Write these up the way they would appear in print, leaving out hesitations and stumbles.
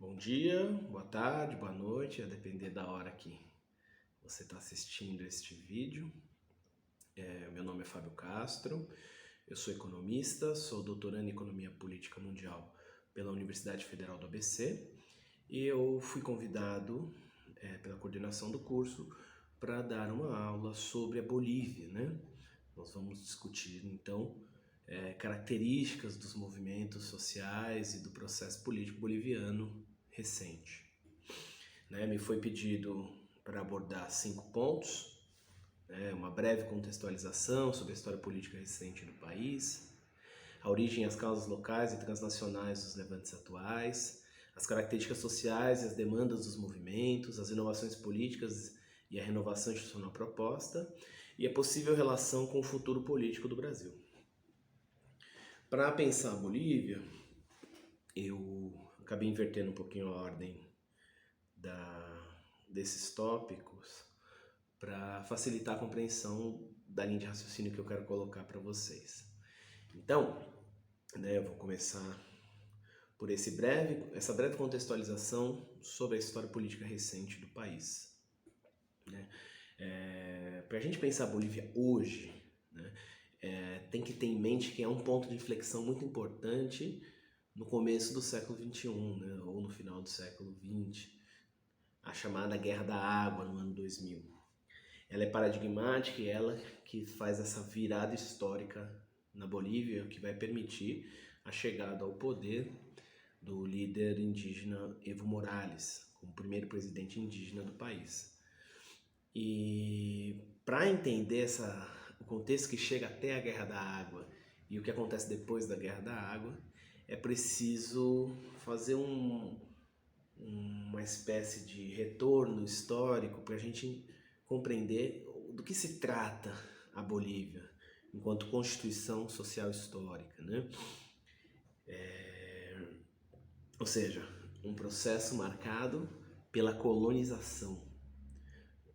Bom dia, boa tarde, boa noite, a depender da hora que você está assistindo este vídeo. Meu nome é Fábio Castro, eu sou economista, sou doutorando em Economia Política Mundial pela Universidade Federal do ABC e eu fui convidado pela coordenação do curso para dar uma aula sobre a Bolívia, né? Nós vamos discutir então características dos movimentos sociais e do processo político boliviano recente. Me foi pedido para abordar 5 pontos, uma breve contextualização sobre a história política recente do país, a origem e as causas locais e transnacionais dos levantes atuais, as características sociais e as demandas dos movimentos, as inovações políticas e a renovação institucional proposta, e a possível relação com o futuro político do Brasil. Para pensar a Bolívia, eu acabei invertendo um pouquinho a ordem desses tópicos para facilitar a compreensão da linha de raciocínio que eu quero colocar para vocês. Então, eu vou começar por essa breve contextualização sobre a história política recente do país. Para a gente pensar a Bolívia hoje, tem que ter em mente que é um ponto de inflexão muito importante no começo do século XXI, ou no final do século XX, a chamada Guerra da Água no ano 2000. Ela é paradigmática e ela que faz essa virada histórica na Bolívia, que vai permitir a chegada ao poder do líder indígena Evo Morales, como primeiro presidente indígena do país. E para entender o contexto que chega até a Guerra da Água e o que acontece depois da Guerra da Água, é preciso fazer uma espécie de retorno histórico para a gente compreender do que se trata a Bolívia enquanto constituição social histórica, Ou seja, um processo marcado pela colonização,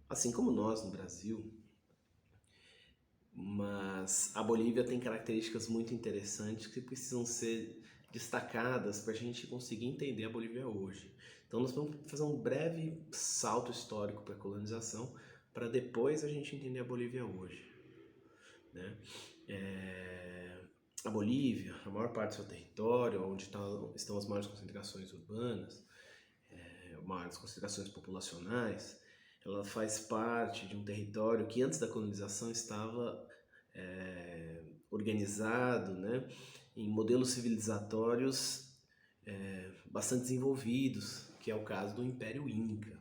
assim como nós no Brasil. Mas a Bolívia tem características muito interessantes que precisam ser destacadas para a gente conseguir entender a Bolívia hoje. Então nós vamos fazer um breve salto histórico para a colonização, para depois a gente entender a Bolívia hoje. A Bolívia, a maior parte do seu território, onde estão as maiores concentrações urbanas, maiores concentrações populacionais, ela faz parte de um território que antes da colonização estava organizado, em modelos civilizatórios bastante desenvolvidos, que é o caso do Império Inca.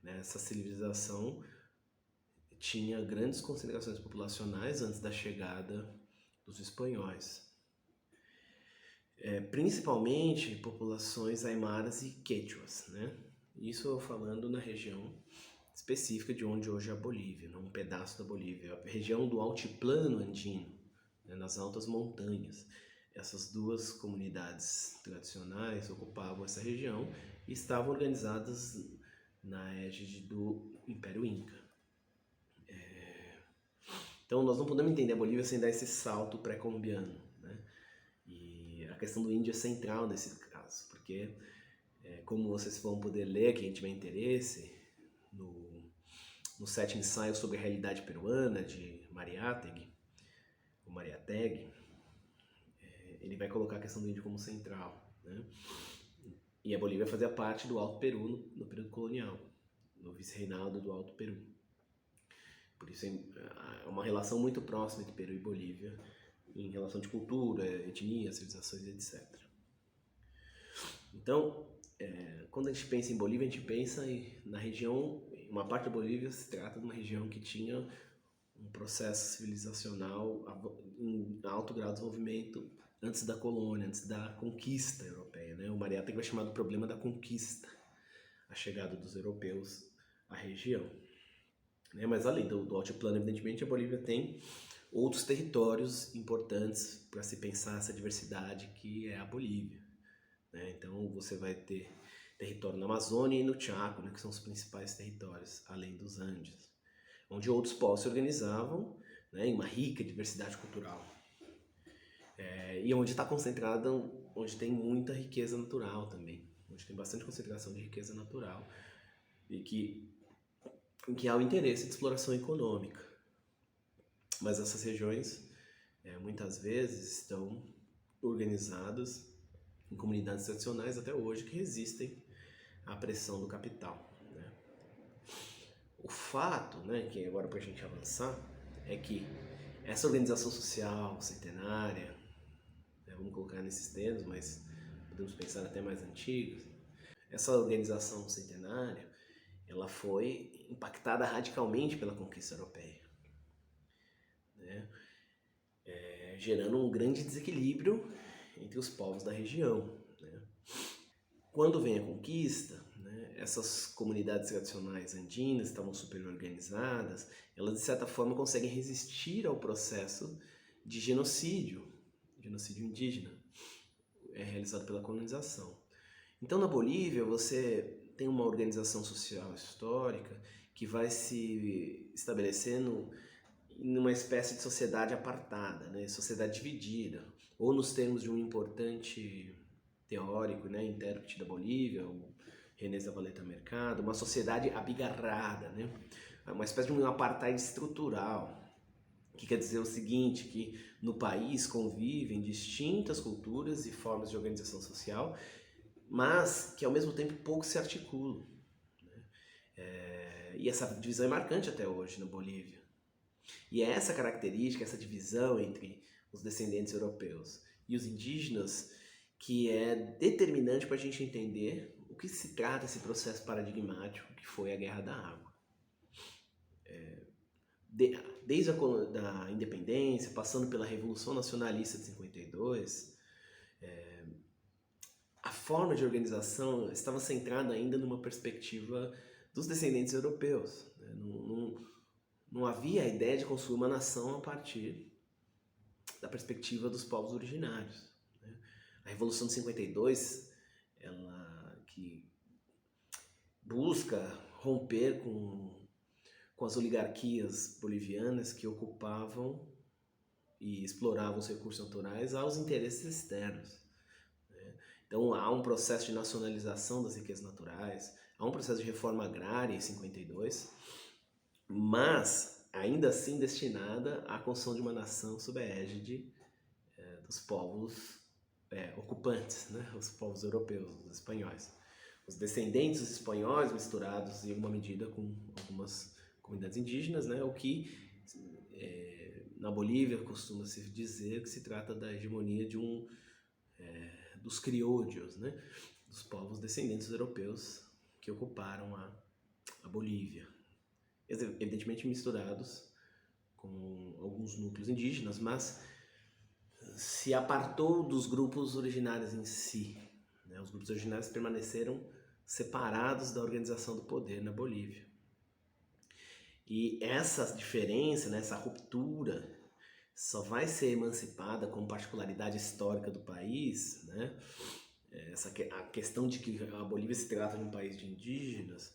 Essa civilização tinha grandes concentrações populacionais antes da chegada dos espanhóis. Principalmente populações aimaras e quechuas, Isso eu falando na região específica de onde hoje é a Bolívia, um pedaço da Bolívia, a região do altiplano andino, nas altas montanhas. Essas duas comunidades tradicionais ocupavam essa região e estavam organizadas na égide do Império Inca. Então nós não podemos entender a Bolívia sem dar esse salto pré-colombiano, E a questão do índio é central nesse caso, porque como vocês vão poder ler, quem tiver interesse, no 7 ensaios sobre a realidade peruana de Mariátegui, ele vai colocar a questão do índio como central, E a Bolívia fazia parte do Alto Peru no período colonial, no vice-reinado do Alto Peru. Por isso é uma relação muito próxima entre Peru e Bolívia em relação de cultura, etnia, civilizações, etc. Então, quando a gente pensa em Bolívia, a gente pensa na região, uma parte da Bolívia se trata de uma região que tinha um processo civilizacional em alto grau de desenvolvimento antes da colônia, antes da conquista europeia. O Mariátegui vai chamar do problema da conquista, a chegada dos europeus à região. Mas além do altiplano, evidentemente, a Bolívia tem outros territórios importantes para se pensar essa diversidade que é a Bolívia. Então você vai ter território na Amazônia e no Chaco, que são os principais territórios, além dos Andes, onde outros povos se organizavam em uma rica diversidade cultural. E onde está concentrada, onde tem muita riqueza natural também, onde tem bastante concentração de riqueza natural e em que há o interesse de exploração econômica. Mas essas regiões, muitas vezes, estão organizadas em comunidades tradicionais até hoje que resistem à pressão do capital, né? O fato, né, que agora para a gente avançar, é que essa organização social centenária, né, vamos colocar nesses termos, mas podemos pensar até mais antigos, essa organização centenária, ela foi impactada radicalmente pela conquista europeia, né? Gerando um grande desequilíbrio entre os povos da região, né? Quando vem a conquista, né, essas comunidades tradicionais andinas estavam super organizadas, elas de certa forma conseguem resistir ao processo de genocídio indígena, realizado pela colonização. Então na Bolívia você tem uma organização social histórica que vai se estabelecendo numa espécie de sociedade apartada, né, sociedade dividida, ou nos termos de um importante teórico, né, intérprete da Bolívia, o René Zavaleta Mercado, uma sociedade abigarrada, né, uma espécie de um apartheid estrutural, que quer dizer o seguinte, que no país convivem distintas culturas e formas de organização social, mas que ao mesmo tempo pouco se articulam, né? E essa divisão é marcante até hoje na Bolívia. E é essa característica, essa divisão entre os descendentes europeus e os indígenas que é determinante para a gente entender o que se trata esse processo paradigmático que foi a Guerra da Água. Desde a independência, passando pela Revolução Nacionalista de 52, a forma de organização estava centrada ainda numa perspectiva dos descendentes europeus, né? Não havia a ideia de construir uma nação a partir da perspectiva dos povos originários, né? A Revolução de 52, ela que busca romper com as oligarquias bolivianas que ocupavam e exploravam os recursos naturais aos interesses externos, né? Então há um processo de nacionalização das riquezas naturais, há um processo de reforma agrária em 52, mas ainda assim destinada à construção de uma nação sob a égide dos povos ocupantes, né? Os povos europeus, os espanhóis. Os descendentes dos espanhóis misturados em alguma medida com algumas comunidades indígenas, né? O que na Bolívia costuma-se dizer que se trata da hegemonia de dos criollos, né? Dos povos descendentes europeus que ocuparam a Bolívia. Evidentemente misturados com alguns núcleos indígenas, mas se apartou dos grupos originários em si, né? Os grupos originários permaneceram separados da organização do poder na Bolívia. E essa diferença, né, essa ruptura, só vai ser emancipada como particularidade histórica do país, né? A questão de que a Bolívia se trata de um país de indígenas,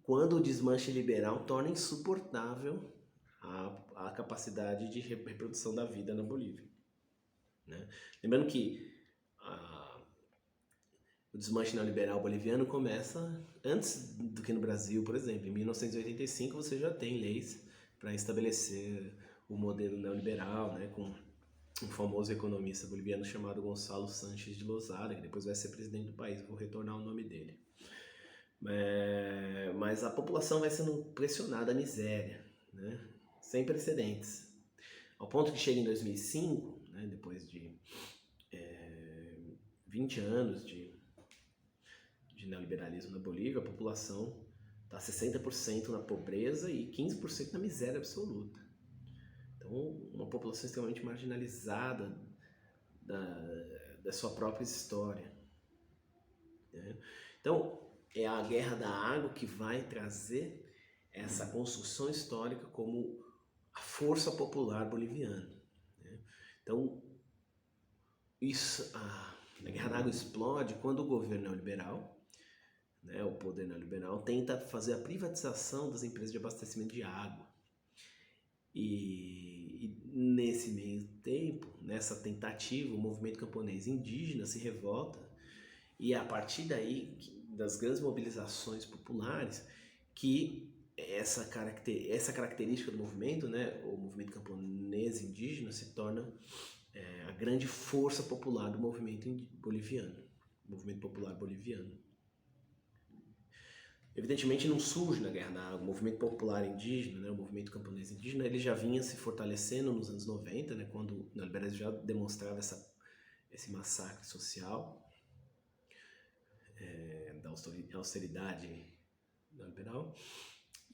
quando o desmanche liberal torna insuportável a capacidade de reprodução da vida na Bolívia, né? Lembrando que o desmanche neoliberal boliviano começa antes do que no Brasil, por exemplo. Em 1985 você já tem leis para estabelecer o modelo neoliberal, né, com um famoso economista boliviano chamado Gonçalo Sánchez de Lozada, que depois vai ser presidente do país, vou retornar o nome dele. Mas a população vai sendo pressionada à miséria, né, sem precedentes. Ao ponto que chega em 2005, né, depois de 20 anos de neoliberalismo na Bolívia, a população está 60% na pobreza e 15% na miséria absoluta. Então, uma população extremamente marginalizada da sua própria história, né? Então, é a Guerra da Água que vai trazer essa construção histórica como a força popular boliviana, né? Então, a Guerra da Água explode quando o governo neoliberal, né, o poder neoliberal, tenta fazer a privatização das empresas de abastecimento de água. E nesse meio tempo, nessa tentativa, o movimento camponês indígena se revolta E é a partir daí, das grandes mobilizações populares, que essa característica do movimento, né, o movimento camponês indígena, se torna a grande força popular do movimento boliviano, movimento popular boliviano. Evidentemente não surge na Guerra da Água. O movimento popular indígena, né, o movimento camponês indígena, ele já vinha se fortalecendo nos anos 90, né, quando o neoliberalismo já demonstrava esse massacre social da austeridade neoliberal,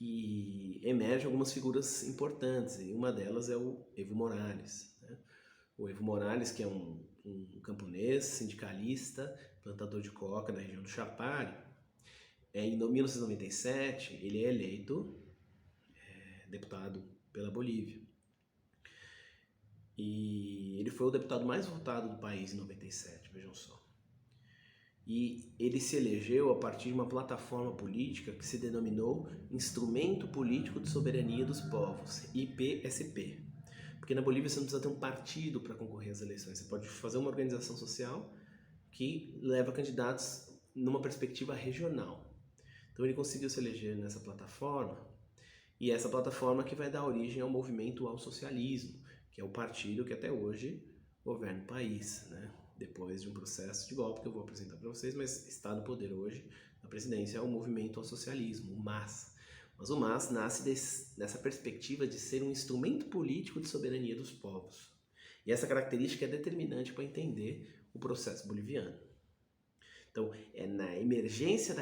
e emergem algumas figuras importantes, e uma delas é o Evo Morales, né? O Evo Morales, que é um camponês, sindicalista, plantador de coca na região do Chapare. Em 1997, ele é eleito deputado pela Bolívia. E ele foi o deputado mais votado do país em 97, vejam só. E ele se elegeu a partir de uma plataforma política que se denominou Instrumento Político de Soberania dos Povos, IPSP. Porque na Bolívia você não precisa ter um partido para concorrer às eleições, você pode fazer uma organização social que leva candidatos numa perspectiva regional. Então ele conseguiu se eleger nessa plataforma, e essa plataforma que vai dar origem ao movimento ao socialismo, que é o partido que até hoje governa o país, né? Depois de um processo de golpe que eu vou apresentar para vocês, mas está no poder hoje, na presidência, é o movimento ao socialismo, o MAS. Mas o MAS nasce dessa perspectiva de ser um instrumento político de soberania dos povos. E essa característica é determinante para entender o processo boliviano. Então, é na emergência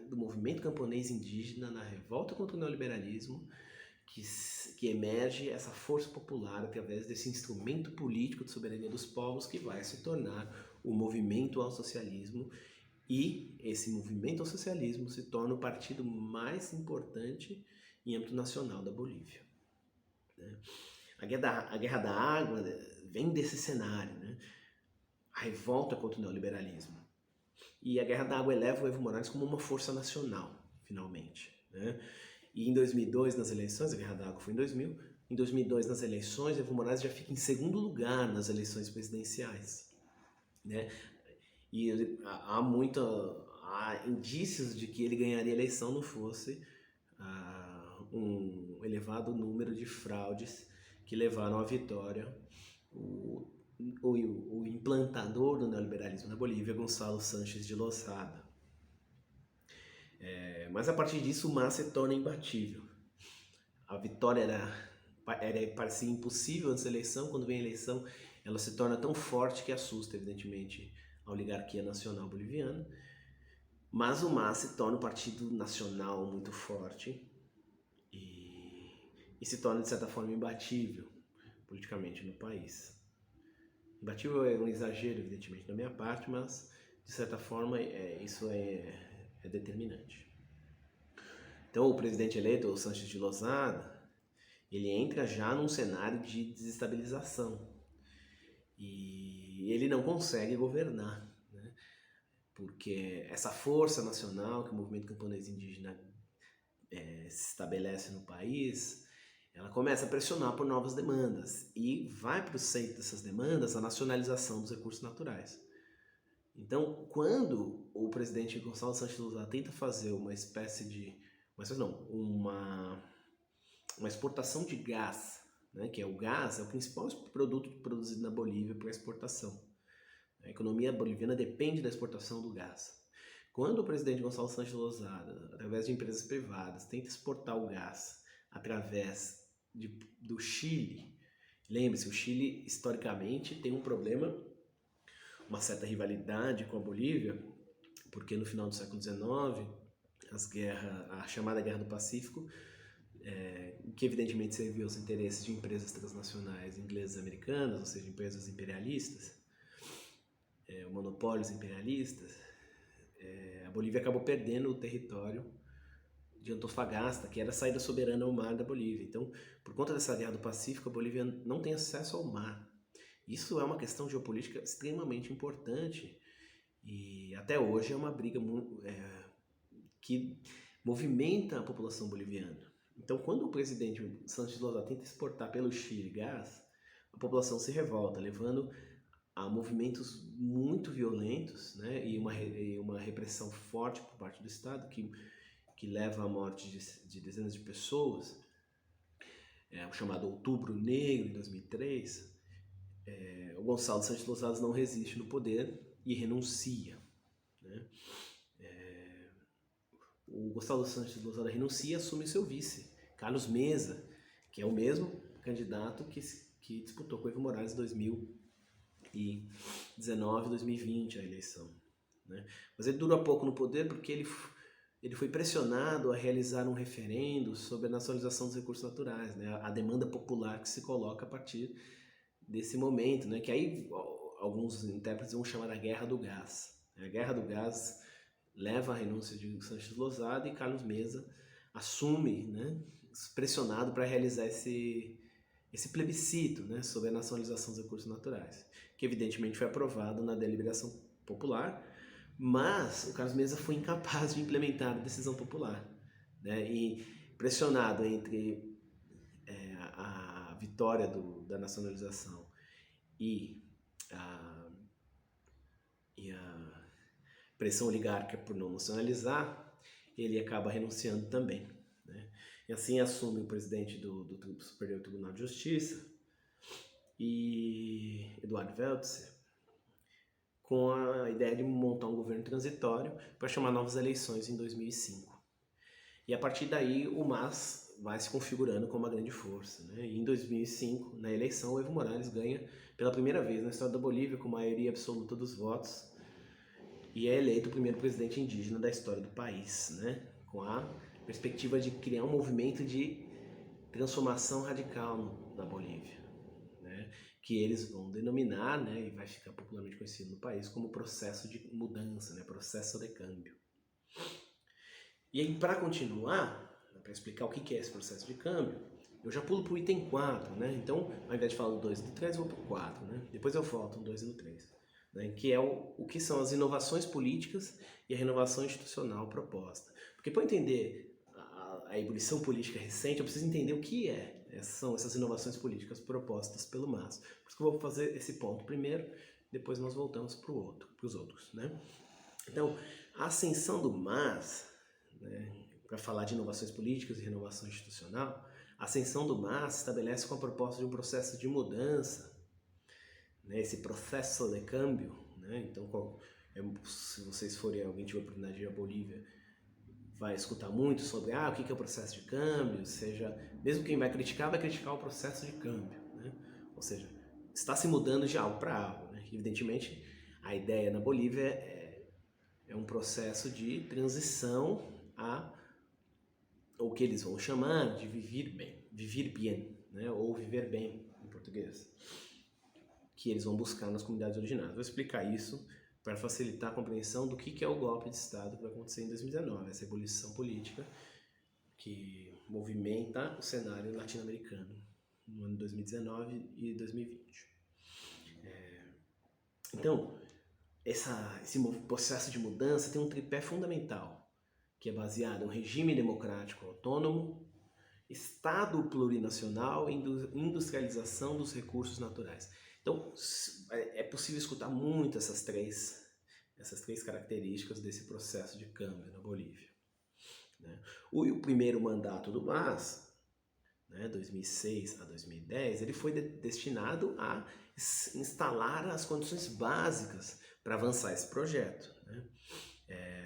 do movimento camponês indígena, na revolta contra o neoliberalismo, que emerge essa força popular através desse instrumento político de soberania dos povos que vai se tornar o movimento ao socialismo, e esse movimento ao socialismo se torna o partido mais importante em âmbito nacional da Bolívia. A Guerra da Água vem desse cenário, né? A revolta contra o neoliberalismo. E a Guerra da Água eleva o Evo Morales como uma força nacional, finalmente, né? E em 2002, nas eleições, a Guerra da Água foi em 2000, em 2002, nas eleições, Evo Morales já fica em segundo lugar nas eleições presidenciais, né? E há indícios de que ele ganharia a eleição não fosse um elevado número de fraudes que levaram à vitória o implantador do neoliberalismo na Bolívia, Gonçalo Sánchez de Lozada. Mas a partir disso o MAS se torna imbatível. A vitória parecia impossível antes da eleição. Quando vem a eleição, ela se torna tão forte que assusta, evidentemente, a oligarquia nacional boliviana. Mas o MAS se torna um partido nacional muito forte e se torna, de certa forma, imbatível politicamente no país. Imbatível é um exagero, evidentemente, da minha parte, mas, de certa forma, isso é determinante. Então, o presidente eleito, o Sánchez de Lozada, ele entra já num cenário de desestabilização. E ele não consegue governar, né? Porque essa força nacional que o movimento camponês indígena se estabelece no país, ela começa a pressionar por novas demandas e vai para o centro dessas demandas a nacionalização dos recursos naturais. Então, quando o presidente Gonçalo Sánchez de Lozada tenta fazer uma exportação de gás, né, que o gás é o principal produto produzido na Bolívia para exportação. A economia boliviana depende da exportação do gás. Quando o presidente Gonçalo Sánchez de Lozada, através de empresas privadas, tenta exportar o gás através do Chile, lembre-se, o Chile historicamente tem um problema, uma certa rivalidade com a Bolívia, porque no final do século XIX, a chamada Guerra do Pacífico, que evidentemente serviu aos interesses de empresas transnacionais inglesas e americanas, ou seja, empresas imperialistas, monopólios imperialistas, a Bolívia acabou perdendo o território de Antofagasta, que era a saída soberana ao mar da Bolívia. Então, por conta dessa Guerra do Pacífico, a Bolívia não tem acesso ao mar. Isso é uma questão geopolítica extremamente importante e até hoje é uma briga que movimenta a população boliviana. Então, quando o presidente Sánchez de Lozada tenta exportar pelo Chile gás, a população se revolta, levando há movimentos muito violentos, né, e uma repressão forte por parte do Estado que leva à morte de dezenas de pessoas, o chamado Outubro Negro, em 2003, o Gonçalo Santos Losada não resiste no poder e renuncia. Né? O Gonçalo Santos Losada renuncia e assume seu vice, Carlos Mesa, que é o mesmo candidato que disputou com Evo Morales em 2019, 2020 a eleição. Né? Mas ele dura pouco no poder porque ele foi pressionado a realizar um referendo sobre a nacionalização dos recursos naturais, né? A demanda popular que se coloca a partir desse momento, né? Que aí alguns intérpretes vão chamar a Guerra do Gás. A Guerra do Gás leva à renúncia de Santos Losada e Carlos Mesa assume, né, pressionado para realizar esse plebiscito, né, sobre a nacionalização dos recursos naturais, que evidentemente foi aprovado na deliberação popular, mas o Carlos Mesa foi incapaz de implementar a decisão popular, né, e pressionado entre a vitória da nacionalização e a pressão oligárquica por não nacionalizar, ele acaba renunciando também. Né? E assim assume o presidente do Superior Tribunal de Justiça, e Eduardo Weltzer, com a ideia de montar um governo transitório para chamar novas eleições em 2005. E a partir daí o MAS vai se configurando como uma grande força. Né? E em 2005, na eleição, o Evo Morales ganha pela primeira vez na história da Bolívia com maioria absoluta dos votos, e é eleito o primeiro presidente indígena da história do país, né? Com a perspectiva de criar um movimento de transformação radical na Bolívia, né? Que eles vão denominar, né, e vai ficar popularmente conhecido no país como processo de mudança, né? Processo de câmbio. E aí, para continuar, para explicar o que é esse processo de câmbio, eu já pulo para o item 4, né? Então, ao invés de falar do 2 e do 3, eu vou para o 4, né? Depois eu volto no 2 e no 3. Né, que é o que são as inovações políticas e a renovação institucional proposta. Porque para entender a ebulição política recente, eu preciso entender o que são essas inovações políticas propostas pelo MAS. Por isso que eu vou fazer esse ponto primeiro, depois nós voltamos para os outros. Né? Então, a ascensão do MAS, né, para falar de inovações políticas e renovação institucional, a ascensão do MAS estabelece com a proposta de um processo de mudança, né, esse processo de câmbio, né? Então, se vocês forem, alguém tiver a oportunidade de ir à Bolívia, vai escutar muito sobre o que é o processo de câmbio, seja, mesmo quem vai criticar o processo de câmbio, né? Ou seja, está se mudando de algo para algo, né? Evidentemente, a ideia na Bolívia é um processo de transição a o que eles vão chamar de vivir bien, né? Ou viver bem em português, que eles vão buscar nas comunidades originárias. Vou explicar isso para facilitar a compreensão do que é o golpe de Estado que vai acontecer em 2019, essa ebulição política que movimenta o cenário latino-americano no ano de 2019 e 2020. Então, esse processo de mudança tem um tripé fundamental, que é baseado em um regime democrático autônomo, Estado plurinacional e industrialização dos recursos naturais. Então, é possível escutar muito essas três características desse processo de câmbio na Bolívia. Né? O primeiro mandato do MAS, né, 2006 a 2010, ele foi destinado a instalar as condições básicas para avançar esse projeto. Né?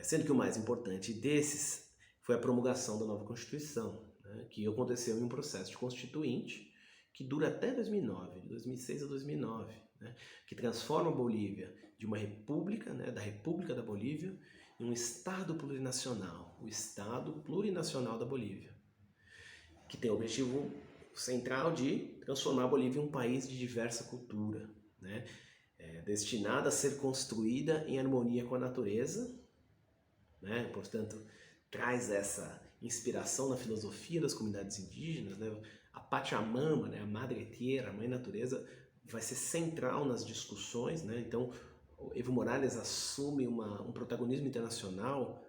Sendo que o mais importante desses foi a promulgação da nova Constituição, né, que aconteceu em um processo de constituinte que dura até 2009, de 2006 a 2009, né, que transforma a Bolívia de uma república, né, da República da Bolívia, em um Estado plurinacional, o Estado plurinacional da Bolívia, que tem o objetivo central de transformar a Bolívia em um país de diversa cultura, né, destinada a ser construída em harmonia com a natureza, né, portanto, traz essa inspiração na filosofia das comunidades indígenas, né? A Pachamama, né? A Madre Tierra, a Mãe Natureza, vai ser central nas discussões, né? Então, o Evo Morales assume um protagonismo internacional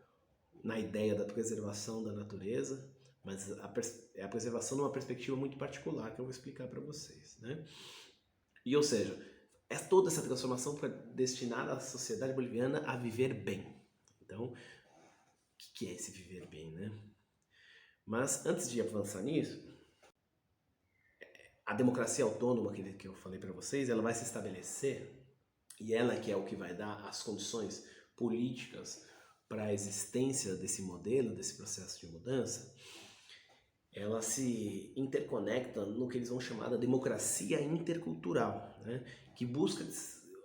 na ideia da preservação da natureza, mas a preservação numa perspectiva muito particular que eu vou explicar para vocês, né? E, ou seja, toda essa transformação para destinar a sociedade boliviana a viver bem. Então, o que é esse viver bem, né? Mas antes de avançar nisso, a democracia autônoma que eu falei para vocês, ela vai se estabelecer, e ela que é o que vai dar as condições políticas para a existência desse modelo, desse processo de mudança, ela se interconecta no que eles vão chamar da democracia intercultural, né? Que busca,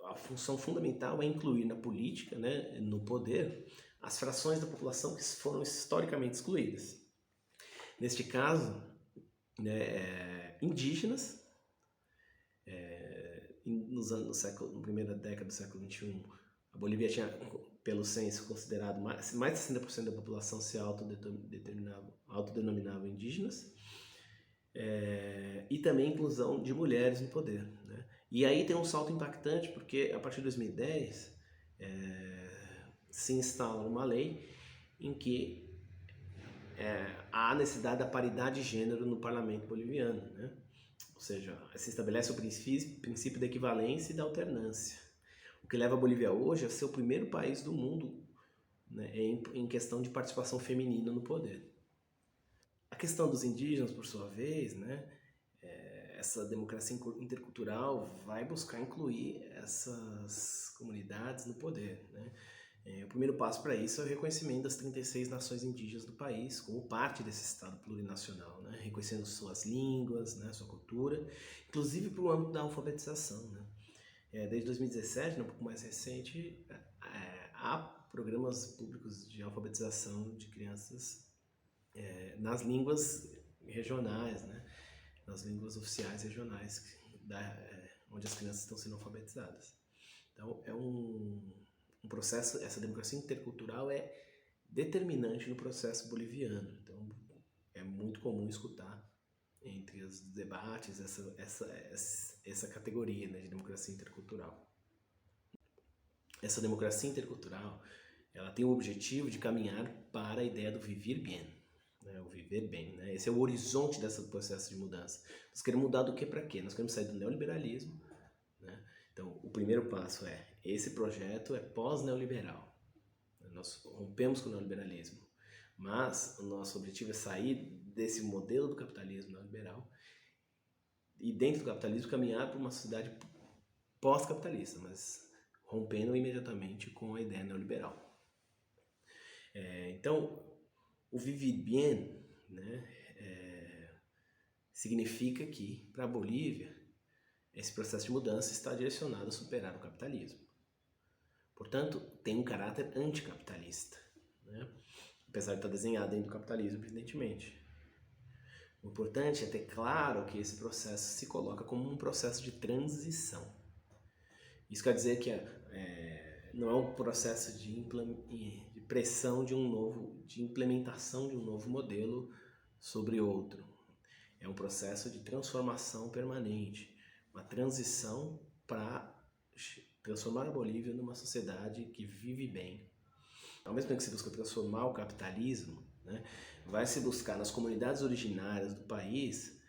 a função fundamental é incluir na política, né, no poder, as frações da população que foram historicamente excluídas. Neste caso, né, indígenas, na primeira década do século XXI, a Bolívia tinha, pelo censo, considerado mais de 60% da população se autodenominava indígenas, e também inclusão de mulheres no poder, né? E aí tem um salto impactante, porque a partir de 2010 se instala uma lei em que há necessidade da paridade de gênero no parlamento boliviano, né? Ou seja, se estabelece o princípio da equivalência e da alternância, o que leva a Bolívia hoje a ser o primeiro país do mundo, né, em questão de participação feminina no poder. A questão dos indígenas, por sua vez, né, essa democracia intercultural vai buscar incluir essas comunidades no poder, né? O primeiro passo para isso é o reconhecimento das 36 nações indígenas do país como parte desse Estado plurinacional, né? Reconhecendo suas línguas, né, sua cultura, inclusive para o âmbito da alfabetização, né? Desde 2017, um pouco mais recente, há programas públicos de alfabetização de crianças nas línguas regionais, né? Nas línguas oficiais regionais, onde as crianças estão sendo alfabetizadas. Então, é um processo, essa democracia intercultural é determinante no processo boliviano. Então, é muito comum escutar entre os debates essa categoria, né, de democracia intercultural. Essa democracia intercultural, ela tem o objetivo de caminhar para a ideia do vivir bem, né, o viver bem, né? Esse é o horizonte desse processo de mudança. Nós queremos mudar do que para quê? Nós queremos sair do neoliberalismo, né? Então, o primeiro passo esse projeto é pós-neoliberal. Nós rompemos com o neoliberalismo, mas o nosso objetivo é sair desse modelo do capitalismo neoliberal e, dentro do capitalismo, caminhar para uma sociedade pós-capitalista, mas rompendo imediatamente com a ideia neoliberal. Então, o vivir bem, né, significa que, para a Bolívia, esse processo de mudança está direcionado a superar o capitalismo. Portanto, tem um caráter anticapitalista, né? Apesar de estar desenhado dentro do capitalismo, evidentemente. O importante é ter claro que esse processo se coloca como um processo de transição. Isso quer dizer que não é um processo de pressão de implementação de um novo modelo sobre outro. É um processo de transformação permanente, uma transição para transformar a Bolívia numa sociedade que vive bem. Ao mesmo tempo que se busca transformar o capitalismo, né, vai se buscar nas comunidades originárias do país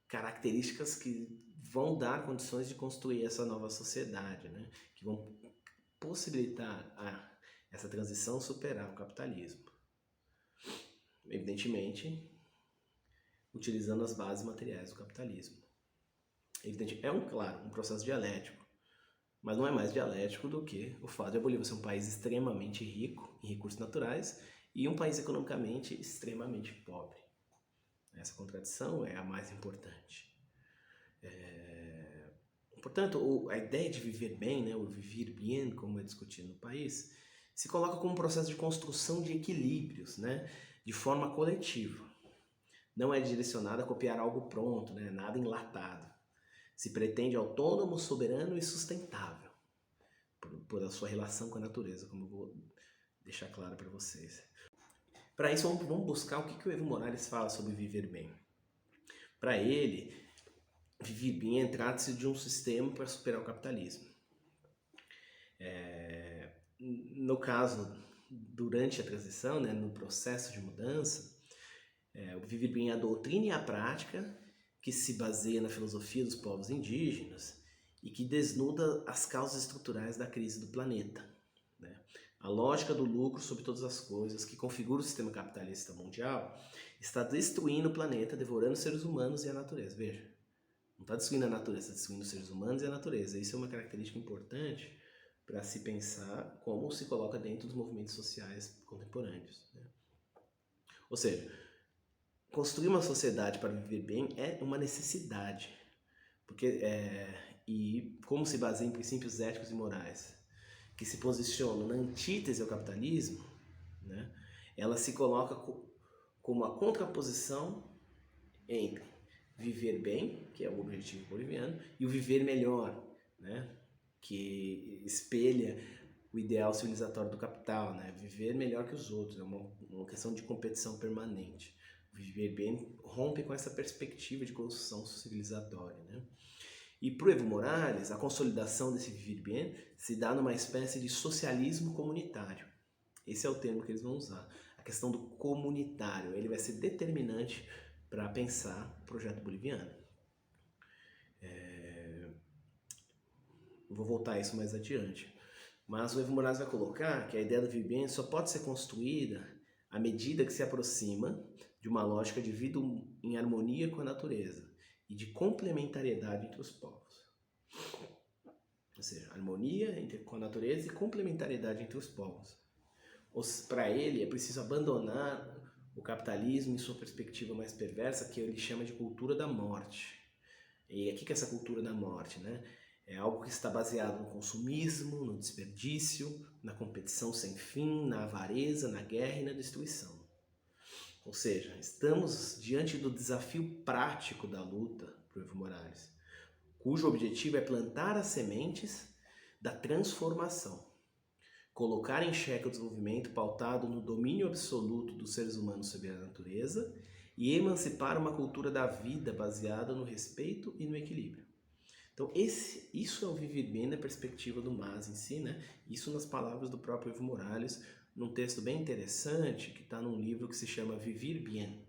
características que vão dar condições de construir essa nova sociedade, né, que vão possibilitar essa transição superar o capitalismo. Evidentemente, utilizando as bases materiais do capitalismo. Evidentemente, claro, um processo dialético, mas não é mais dialético do que o fato de a Bolívia ser um país extremamente rico em recursos naturais e um país economicamente extremamente pobre. Essa contradição é a mais importante. Portanto, a ideia de viver bem, né, o vivir bien, como é discutido no país, se coloca como um processo de construção de equilíbrios, né, de forma coletiva. Não é direcionado a copiar algo pronto, né, nada enlatado. Se pretende autônomo, soberano e sustentável, por a sua relação com a natureza, como eu vou deixar claro para vocês. Para isso, vamos buscar o que o Evo Morales fala sobre viver bem. Para ele, viver bem trata-se de um sistema para superar o capitalismo. No caso, durante a transição, né, no processo de mudança, o viver bem é a doutrina e a prática que se baseia na filosofia dos povos indígenas e que desnuda as causas estruturais da crise do planeta, né? A lógica do lucro sobre todas as coisas, que configura o sistema capitalista mundial, está destruindo o planeta, devorando os seres humanos e a natureza. Veja, não está destruindo a natureza, está destruindo os seres humanos e a natureza. Isso é uma característica importante para se pensar como se coloca dentro dos movimentos sociais contemporâneos, né? Ou seja, construir uma sociedade para viver bem é uma necessidade, porque e como se baseia em princípios éticos e morais que se posicionam na antítese ao capitalismo, né, ela se coloca como a contraposição entre viver bem, que é o objetivo boliviano, e o viver melhor, né, que espelha o ideal civilizatório do capital, né, viver melhor que os outros, é uma questão de competição permanente. Viver bem rompe com essa perspectiva de construção civilizatória, né? E para o Evo Morales, a consolidação desse viver bem se dá numa espécie de socialismo comunitário. Esse é o termo que eles vão usar. A questão do comunitário, ele vai ser determinante para pensar o projeto boliviano. Vou voltar a isso mais adiante. Mas o Evo Morales vai colocar que a ideia do viver bem só pode ser construída à medida que se aproxima de uma lógica de vida em harmonia com a natureza e de complementariedade entre os povos. Ou seja, harmonia com a natureza e complementariedade entre os povos. Para ele, é preciso abandonar o capitalismo em sua perspectiva mais perversa, que ele chama de cultura da morte. E o que é essa cultura da morte, né? É algo que está baseado no consumismo, no desperdício, na competição sem fim, na avareza, na guerra e na destruição. Ou seja, estamos diante do desafio prático da luta para o Evo Morales, cujo objetivo é plantar as sementes da transformação, colocar em xeque o desenvolvimento pautado no domínio absoluto dos seres humanos sobre a natureza e emancipar uma cultura da vida baseada no respeito e no equilíbrio. Então, isso é o viver bem na perspectiva do MAS em si, né? Isso nas palavras do próprio Evo Morales, num texto bem interessante que está num livro que se chama Vivir Bien,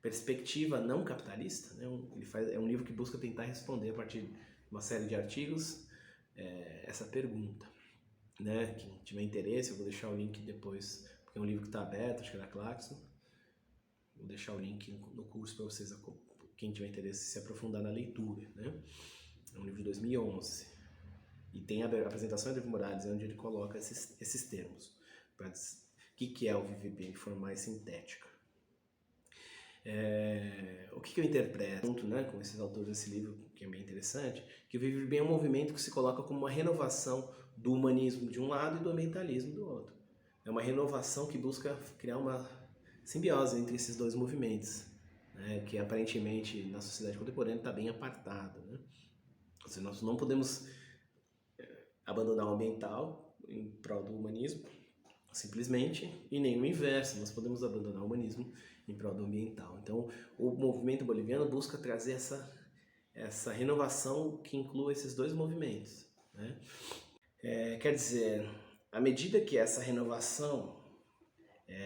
Perspectiva Não Capitalista, né? É um livro que busca tentar responder a partir de uma série de artigos essa pergunta, né? Quem tiver interesse, eu vou deixar o link depois, porque é um livro que está aberto, acho que é da Claxon. Vou deixar o link no curso para vocês, quem tiver interesse, se aprofundar na leitura, né? É um livro de 2011. E tem a apresentação de Evo Morales, onde ele coloca esses termos. O que é o viver bem de forma mais sintética. O que eu interpreto junto, né, com esses autores desse livro, que é bem interessante, que o viver bem é um movimento que se coloca como uma renovação do humanismo de um lado e do ambientalismo do outro. É uma renovação que busca criar uma simbiose entre esses dois movimentos, né, que aparentemente na sociedade contemporânea está bem apartado, né? Ou seja, nós não podemos abandonar o ambiental em prol do humanismo, simplesmente, e nem o inverso, nós podemos abandonar o humanismo em prol do ambiental. Então, o movimento boliviano busca trazer essa renovação que inclui esses dois movimentos, né? Quer dizer, à medida que essa renovação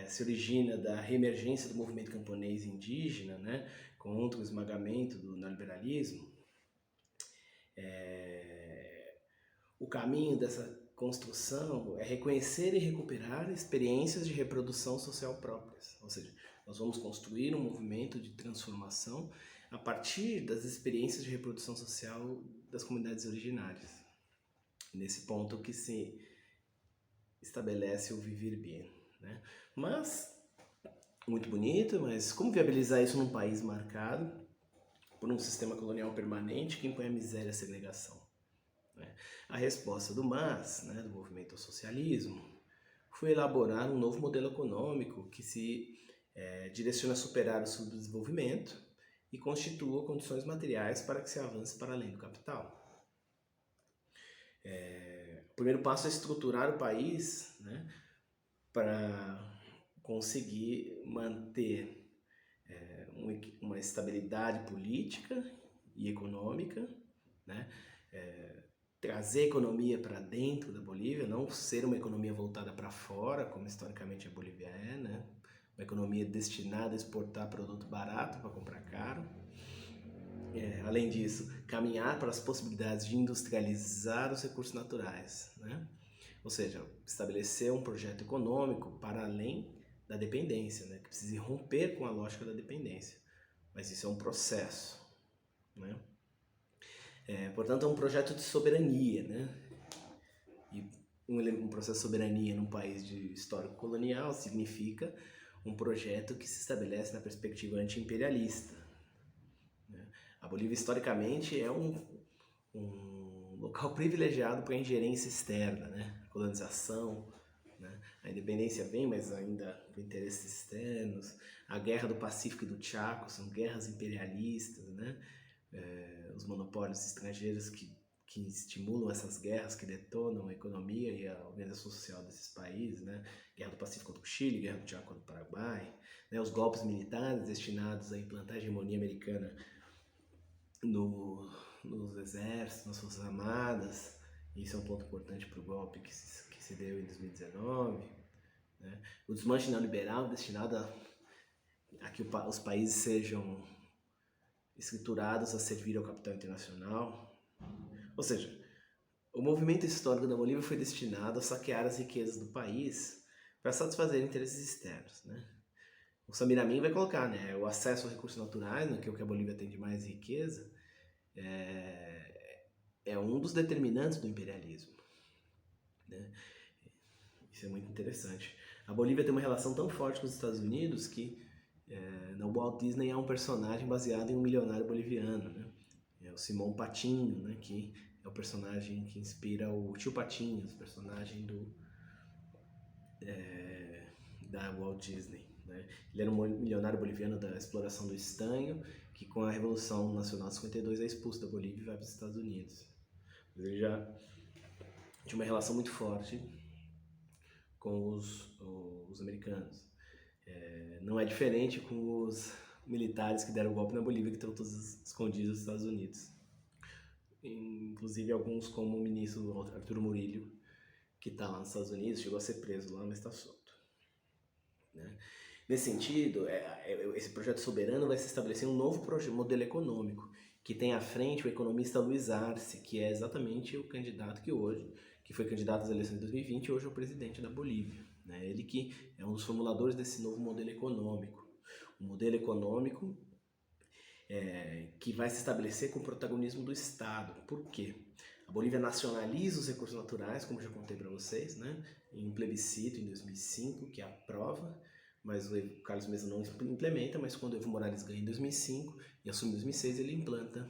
se origina da reemergência do movimento camponês indígena, né, contra o esmagamento do neoliberalismo, o caminho dessa construção é reconhecer e recuperar experiências de reprodução social próprias. Ou seja, nós vamos construir um movimento de transformação a partir das experiências de reprodução social das comunidades originárias. Nesse ponto que se estabelece o viver bem, né? Mas, muito bonito, mas como viabilizar isso num país marcado por um sistema colonial permanente que impõe a miséria e a segregação? A resposta do MAS, né, do movimento ao socialismo, foi elaborar um novo modelo econômico que se direciona a superar o subdesenvolvimento e constitua condições materiais para que se avance para além do capital. O primeiro passo é estruturar o país, né, para conseguir manter uma estabilidade política e econômica, né, trazer a economia para dentro da Bolívia, não ser uma economia voltada para fora, como historicamente a Bolívia é, né? Uma economia destinada a exportar produto barato para comprar caro. além disso, caminhar para as possibilidades de industrializar os recursos naturais, né? Ou seja, estabelecer um projeto econômico para além da dependência, né? Que precisa romper com a lógica da dependência. Mas isso é um processo, né? Portanto, é um projeto de soberania, né? E um processo de soberania num país de histórico colonial significa um projeto que se estabelece na perspectiva anti-imperialista. A Bolívia, historicamente, é um local privilegiado para a ingerência externa, né? A colonização, né? A independência vem, mas ainda por interesses externos. A Guerra do Pacífico e do Chaco são guerras imperialistas, né? Os monopólios estrangeiros que estimulam essas guerras, que detonam a economia e a organização social desses países, né? Guerra do Pacífico contra o Chile, Guerra do Chaco contra o Paraguai, né? Os golpes militares destinados a implantar a hegemonia americana nos exércitos, nas forças armadas. Isso é um ponto importante para o golpe que se deu em 2019. Né? O desmanche neoliberal destinado a que os países sejam escriturados a servir ao capital internacional. Ou seja, o movimento histórico da Bolívia foi destinado a saquear as riquezas do país para satisfazer interesses externos. Né? O Samir Amin vai colocar, né, o acesso a recursos naturais, né, que é o que a Bolívia tem de mais riqueza, é um dos determinantes do imperialismo. Né? Isso é muito interessante. A Bolívia tem uma relação tão forte com os Estados Unidos que no Walt Disney há um personagem baseado em um milionário boliviano, né? É o Simão Patinho, né? Que é o personagem que inspira o Tio Patinhos, personagem da Walt Disney. Né? Ele era um milionário boliviano da exploração do estanho, que com a Revolução Nacional de 52 é expulso da Bolívia e vai para os Estados Unidos. Mas ele já tinha uma relação muito forte com os americanos. Não é diferente com os militares que deram o golpe na Bolívia, que estão todos escondidos nos Estados Unidos. Inclusive alguns, como o ministro Arturo Murillo, que está lá nos Estados Unidos, chegou a ser preso lá, mas está solto. Né? Nesse sentido, esse projeto soberano vai se estabelecer um novo modelo econômico, que tem à frente o economista Luiz Arce, que é exatamente o candidato que foi candidato às eleições de 2020 e hoje é o presidente da Bolívia. Né? Ele que é um dos formuladores desse novo modelo econômico. Um modelo econômico que vai se estabelecer com o protagonismo do Estado. Por quê? A Bolívia nacionaliza os recursos naturais, como já contei para vocês, né? Em um plebiscito em 2005, que aprova, mas o Carlos Mesa não implementa, mas quando o Evo Morales ganha em 2005 e assume em 2006, ele implanta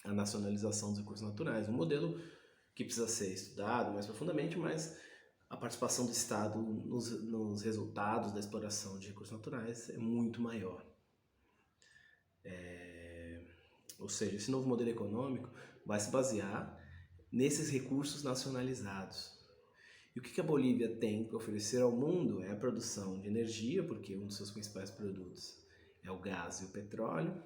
a nacionalização dos recursos naturais. Um modelo que precisa ser estudado mais profundamente, mas a participação do Estado nos resultados da exploração de recursos naturais é muito maior. Ou seja, esse novo modelo econômico vai se basear nesses recursos nacionalizados. E o que a Bolívia tem para oferecer ao mundo é a produção de energia, porque um dos seus principais produtos é o gás e o petróleo,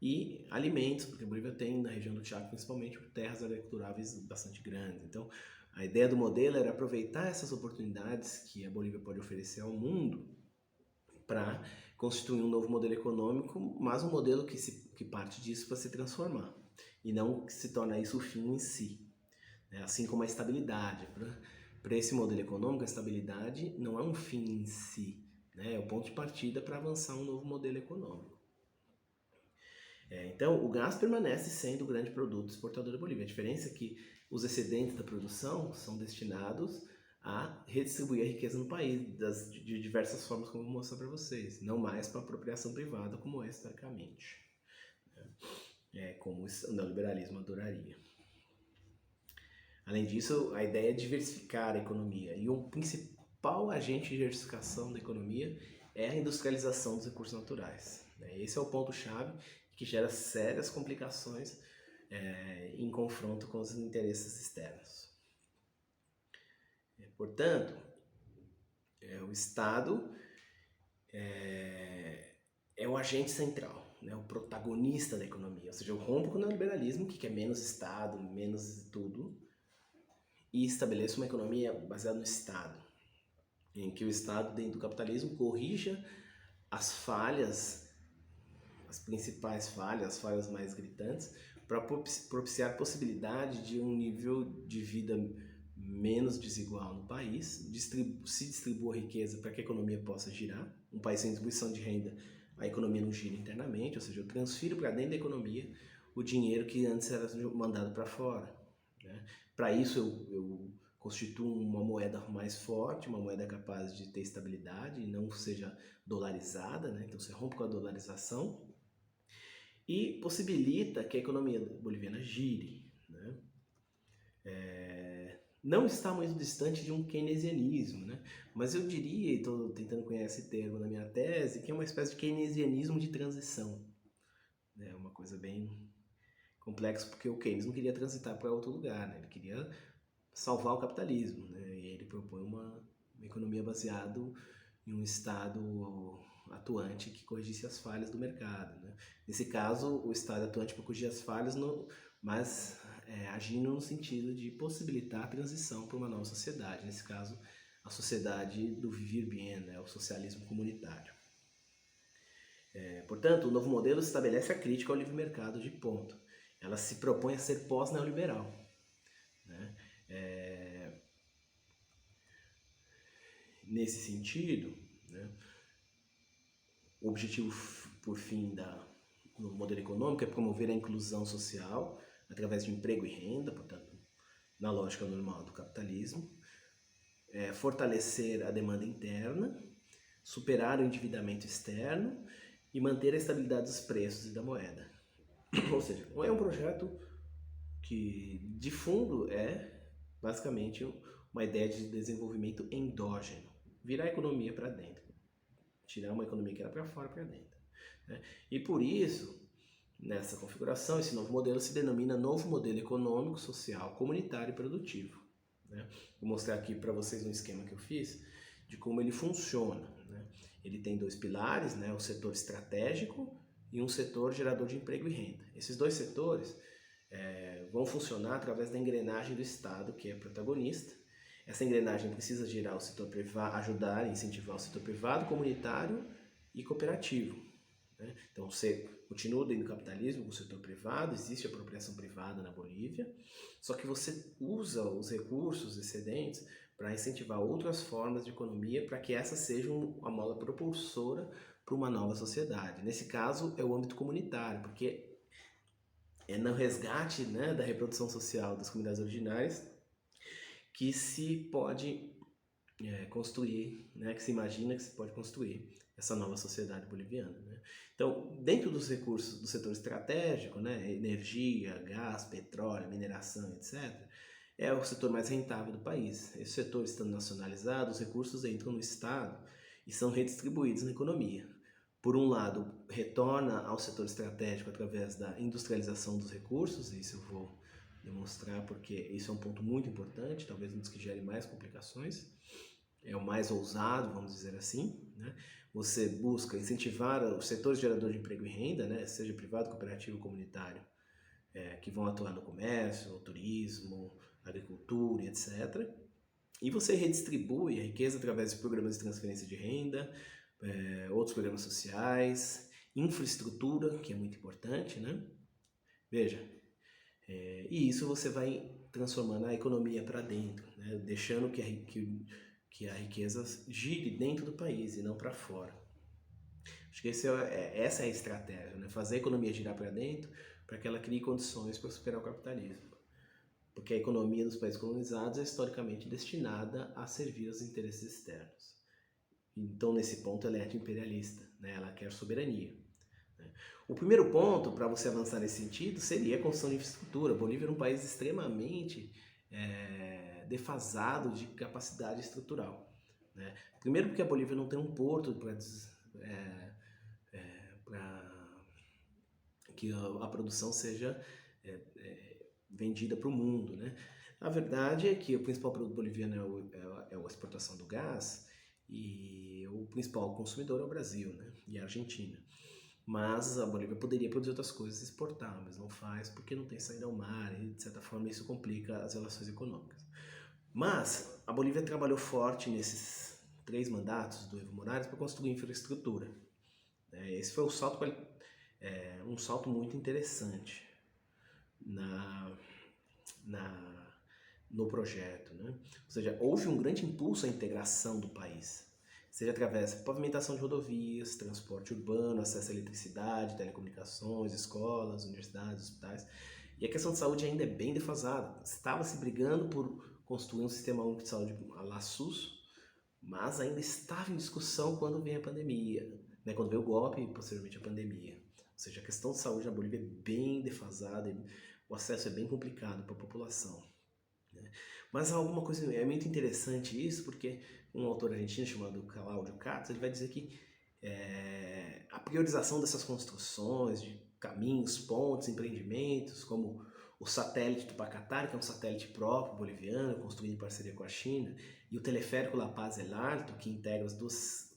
e alimentos, porque a Bolívia tem na região do Chaco principalmente terras agriculturáveis bastante grandes. Então, a ideia do modelo era aproveitar essas oportunidades que a Bolívia pode oferecer ao mundo para constituir um novo modelo econômico, mas um modelo que parte disso para se transformar, e não que se torna isso o fim em si. Assim como a estabilidade. Para esse modelo econômico, a estabilidade não é um fim em si, né? É o ponto de partida para avançar um novo modelo econômico. Então, o gás permanece sendo o grande produto exportador da Bolívia. A diferença é que os excedentes da produção são destinados a redistribuir a riqueza no país de diversas formas, como eu vou mostrar para vocês, não mais para apropriação privada, como é historicamente, como o neoliberalismo adoraria. Além disso, a ideia é diversificar a economia, e o principal agente de diversificação da economia é a industrialização dos recursos naturais. Esse é o ponto-chave que gera sérias complicações em confronto com os interesses externos. Portanto, o Estado é o agente central, né, o protagonista da economia. Ou seja, eu rompo com o neoliberalismo, que quer menos Estado, menos tudo, e estabeleço uma economia baseada no Estado, em que o Estado, dentro do capitalismo, corrija as falhas as principais falhas, as falhas mais gritantes, para propiciar a possibilidade de um nível de vida menos desigual no país, se distribua a riqueza para que a economia possa girar. Um país sem distribuição de renda, a economia não gira internamente, ou seja, eu transfiro para dentro da economia o dinheiro que antes era mandado para fora, né? Para isso eu constituo uma moeda mais forte, uma moeda capaz de ter estabilidade e não seja dolarizada, né? Então você rompe com a dolarização e possibilita que a economia boliviana gire, né? Não está muito distante de um keynesianismo, né? Mas eu diria, e estou tentando cunhar esse termo na minha tese, que é uma espécie de keynesianismo de transição. É uma coisa bem complexa, porque o Keynes não queria transitar para outro lugar, né? Ele queria salvar o capitalismo, né? E ele propõe uma economia baseada em um Estado atuante que corrigisse as falhas do mercado, né? Nesse caso, o Estado atuante para corrigir as falhas, mas agindo no sentido de possibilitar a transição para uma nova sociedade, nesse caso, a sociedade do vivir bien, né? O socialismo comunitário. Portanto, o novo modelo estabelece a crítica ao livre mercado de ponto. Ela se propõe a ser pós-neoliberal, né? Nesse sentido, né, o objetivo, por fim, do modelo econômico é promover a inclusão social através de emprego e renda, portanto, na lógica normal do capitalismo, fortalecer a demanda interna, superar o endividamento externo e manter a estabilidade dos preços e da moeda. Ou seja, é um projeto que, de fundo, é basicamente uma ideia de desenvolvimento endógeno, virar a economia para dentro, tirar uma economia que era para fora para dentro, né? E por isso, nessa configuração, esse novo modelo se denomina novo modelo econômico, social, comunitário e produtivo, né? Vou mostrar aqui para vocês um esquema que eu fiz de como ele funciona, né? Ele tem dois pilares, né? O setor estratégico e um setor gerador de emprego e renda. Esses dois setores vão funcionar através da engrenagem do Estado, que é protagonista. Essa engrenagem precisa gerar o setor privado, ajudar e incentivar o setor privado, comunitário e cooperativo, né? Então você continua dentro do capitalismo com o setor privado, existe a apropriação privada na Bolívia, só que você usa os recursos excedentes para incentivar outras formas de economia para que essa seja uma mola propulsora para uma nova sociedade. Nesse caso é o âmbito comunitário, porque é no resgate, né, da reprodução social das comunidades originárias que se pode construir, né, que se imagina que se pode construir essa nova sociedade boliviana, né? Então, dentro dos recursos do setor estratégico, né, energia, gás, petróleo, mineração, etc., é o setor mais rentável do país. Esse setor estando nacionalizado, os recursos entram no Estado e são redistribuídos na economia. Por um lado, retorna ao setor estratégico através da industrialização dos recursos, e isso eu vou demonstrar porque isso é um ponto muito importante, talvez um dos que gere mais complicações, é o mais ousado, vamos dizer assim, né? Você busca incentivar o setor gerador de emprego e renda, né? Seja privado, cooperativo, comunitário, que vão atuar no comércio, no turismo, agricultura, etc. E você redistribui a riqueza através de programas de transferência de renda, outros programas sociais, infraestrutura, que é muito importante, né? Veja, e isso você vai transformando a economia para dentro, né? Deixando que a riqueza gire dentro do país e não para fora. Acho que essa é a estratégia, né? Fazer a economia girar para dentro para que ela crie condições para superar o capitalismo. Porque a economia dos países colonizados é historicamente destinada a servir aos interesses externos. Então, nesse ponto, ela é anti-imperialista, né? Ela quer soberania. O primeiro ponto para você avançar nesse sentido seria a construção de infraestrutura. A Bolívia é um país extremamente defasado de capacidade estrutural, né? Primeiro porque a Bolívia não tem um porto para que a produção seja vendida para o mundo, né? A verdade é que o principal produto boliviano é a exportação do gás e o principal consumidor é o Brasil, né? E a Argentina. Mas a Bolívia poderia produzir outras coisas e exportar, mas não faz porque não tem saída ao mar e, de certa forma, isso complica as relações econômicas. Mas a Bolívia trabalhou forte nesses 3 mandatos do Evo Morales para construir infraestrutura. Esse foi o salto um salto muito interessante na, no projeto, né? Ou seja, houve um grande impulso à integração do país, seja através da pavimentação de rodovias, transporte urbano, acesso à eletricidade, telecomunicações, escolas, universidades, hospitais. E a questão de saúde ainda é bem defasada. Estava se brigando por construir um sistema único de saúde, a la SUS, mas ainda estava em discussão quando veio a pandemia, né? Quando veio o golpe e posteriormente a pandemia. Ou seja, a questão de saúde na Bolívia é bem defasada e o acesso é bem complicado para a população, né? Mas há alguma coisa, é muito interessante isso, porque um autor argentino chamado Cláudio Katz, ele vai dizer que a priorização dessas construções de caminhos, pontes, empreendimentos, como o satélite do Pacatá, que é um satélite próprio boliviano, construído em parceria com a China, e o teleférico La Paz El Alto, que integra os dois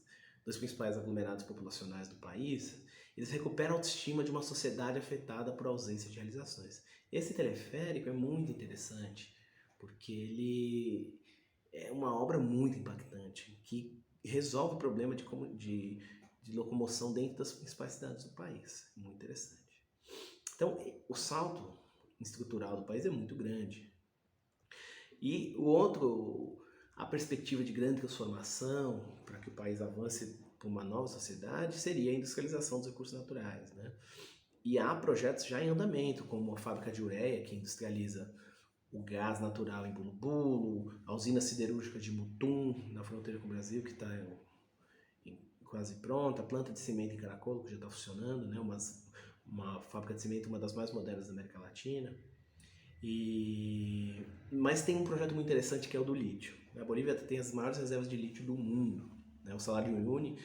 principais aglomerados populacionais do país, eles recuperam a autoestima de uma sociedade afetada por ausência de realizações. Esse teleférico é muito interessante, porque ele é uma obra muito impactante, que resolve o problema de locomoção dentro das principais cidades do país. Muito interessante. Então, o salto estrutural do país é muito grande. E a perspectiva de grande transformação para que o país avance para uma nova sociedade seria a industrialização dos recursos naturais, né? E há projetos já em andamento, como a fábrica de ureia, que industrializa o gás natural em Bulu-Bulu, a usina siderúrgica de Mutum, na fronteira com o Brasil, que está quase pronta, a planta de cimento em Caracol, que já está funcionando, né? Uma fábrica de cimento, uma das mais modernas da América Latina. Mas tem um projeto muito interessante que é o do lítio. A Bolívia tem as maiores reservas de lítio do mundo, né? O Salar de Uyuni,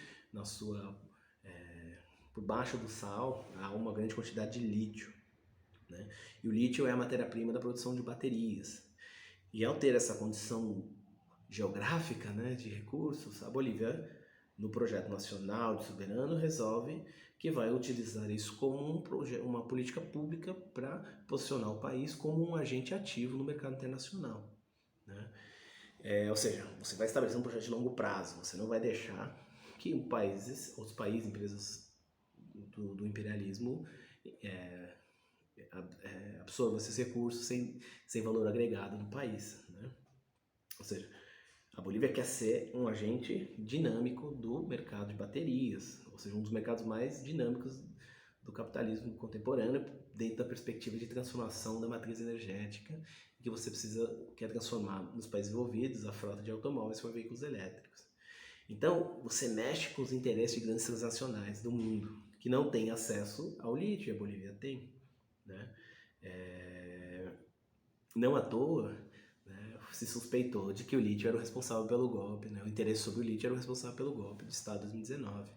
por baixo do sal, há uma grande quantidade de lítio, né? E o lítio é a matéria-prima da produção de baterias. E ao ter essa condição geográfica, né, de recursos, a Bolívia, no projeto nacional de soberano, resolve que vai utilizar isso como uma política pública para posicionar o país como um agente ativo no mercado internacional, né? Ou seja, você vai estabelecer um projeto de longo prazo, você não vai deixar que outros países, empresas do imperialismo absorvam esses recursos sem valor agregado no país, né? Ou seja, a Bolívia quer ser um agente dinâmico do mercado de baterias, ou seja, um dos mercados mais dinâmicos do capitalismo contemporâneo, dentro da perspectiva de transformação da matriz energética, que você quer transformar nos países envolvidos a frota de automóveis por veículos elétricos. Então, você mexe com os interesses de grandes transacionais do mundo, que não têm acesso ao lítio, e a Bolívia tem, né? Não à toa, né, se suspeitou de que o lítio era o responsável pelo golpe, né? O interesse sobre o lítio era o responsável pelo golpe do Estado de 2019.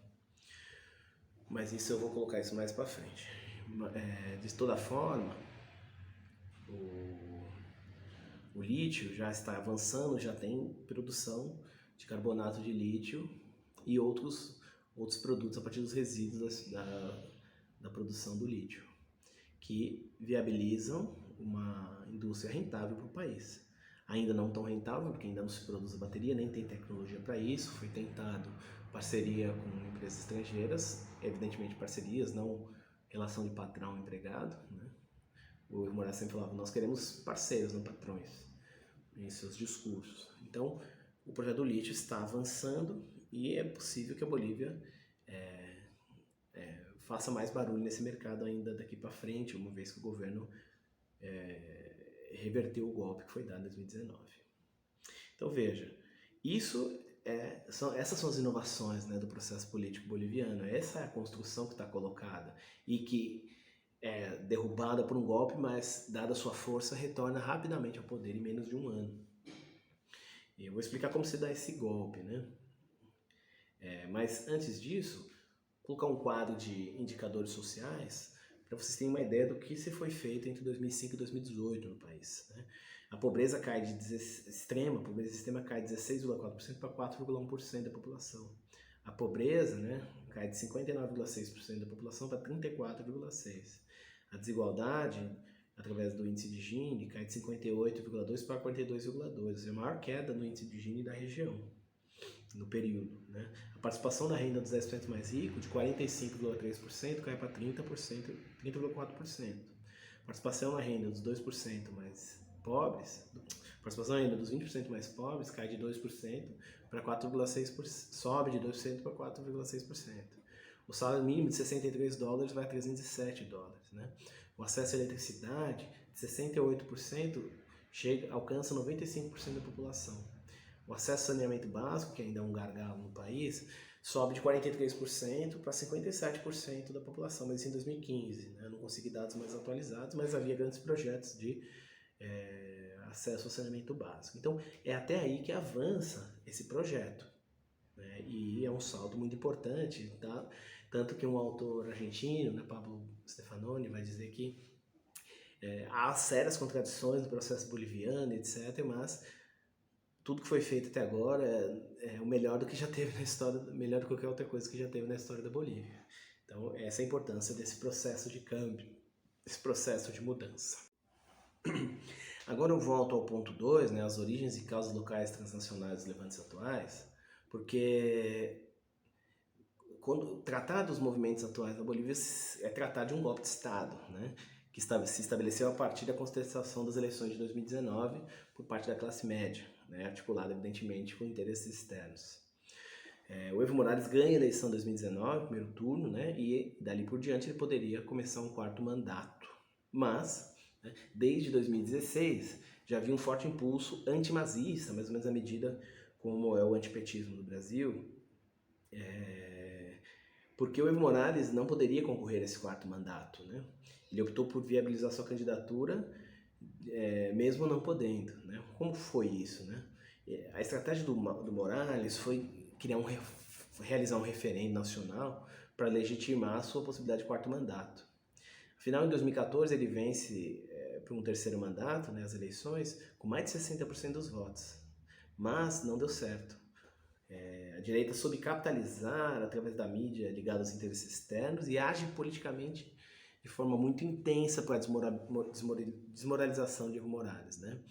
Mas isso eu vou colocar isso mais para frente. De toda forma, o lítio já está avançando, já tem produção de carbonato de lítio e outros produtos a partir dos resíduos da produção do lítio, que viabilizam uma indústria rentável para o país. Ainda não tão rentável, porque ainda não se produz a bateria, nem tem tecnologia para isso. Foi tentado parceria com empresas estrangeiras, evidentemente parcerias, não relação de patrão-empregado, né? O Evo Morales sempre falava, nós queremos parceiros, não patrões, em seus discursos. Então, o projeto do lítio está avançando e é possível que a Bolívia faça mais barulho nesse mercado ainda daqui para frente, uma vez que o governo reverteu o golpe que foi dado em 2019. Então veja, essas são as inovações, né, do processo político boliviano. Essa é a construção que está colocada e que é derrubada por um golpe, mas dada a sua força retorna rapidamente ao poder em menos de um ano. E eu vou explicar como se dá esse golpe, né? Mas antes disso, colocar um quadro de indicadores sociais para vocês terem uma ideia do que se foi feito entre 2005 e 2018 no país, né? A pobreza cai a pobreza extrema cai de 16,4% para 4,1% da população. A pobreza, né, cai de 59,6% da população para 34,6%. A desigualdade, através do índice de Gini, cai de 58,2% para 42,2%. É a maior queda no índice de Gini da região. no período, né? A participação da renda dos 10% mais ricos, de 45,3%, cai para 30%, 30,4%. A participação na renda dos 2% mais pobres, a participação na renda dos 20% mais pobres cai de 2% para 4,6%, sobe de 2% para 4,6%. O salário mínimo de $63 vai a $307, né? O acesso à eletricidade, de 68%, alcança 95% da população. O acesso ao saneamento básico, que ainda é um gargalo no país, sobe de 43% para 57% da população, mas isso em 2015. Né? Eu não consegui dados mais atualizados, mas havia grandes projetos de acesso ao saneamento básico. Então, é até aí que avança esse projeto. Né? E é um salto muito importante, tá? Tanto que um autor argentino, né, Pablo Stefanoni, vai dizer que há sérias contradições no processo boliviano, etc., mas tudo que foi feito até agora é o melhor do que já teve na história, melhor do que qualquer outra coisa que já teve na história da Bolívia. Então, essa é a importância desse processo de câmbio, esse processo de mudança. Agora eu volto ao ponto 2, né, as origens e causas locais transnacionais dos levantes atuais, porque quando tratar dos movimentos atuais da Bolívia é tratar de um golpe de Estado, né, que se estabeleceu a partir da contestação das eleições de 2019 por parte da classe média, né, articulada evidentemente com interesses externos. O Evo Morales ganha a eleição de 2019, primeiro turno, né, e dali por diante ele poderia começar um quarto mandato. Mas, né, desde 2016, já havia um forte impulso antimazista, mais ou menos à medida como é o antipetismo no Brasil, porque o Evo Morales não poderia concorrer a esse quarto mandato, né? Ele optou por viabilizar sua candidatura, mesmo não podendo, né? Como foi isso, né? A estratégia do Morales foi realizar um referendo nacional para legitimar a sua possibilidade de quarto mandato. Afinal, em 2014, ele vence por um terceiro mandato, né, as eleições, com mais de 60% dos votos. Mas não deu certo. A direita soube capitalizar através da mídia ligada aos interesses externos e age politicamente de forma muito intensa para a desmoralização de Evo Morales, né?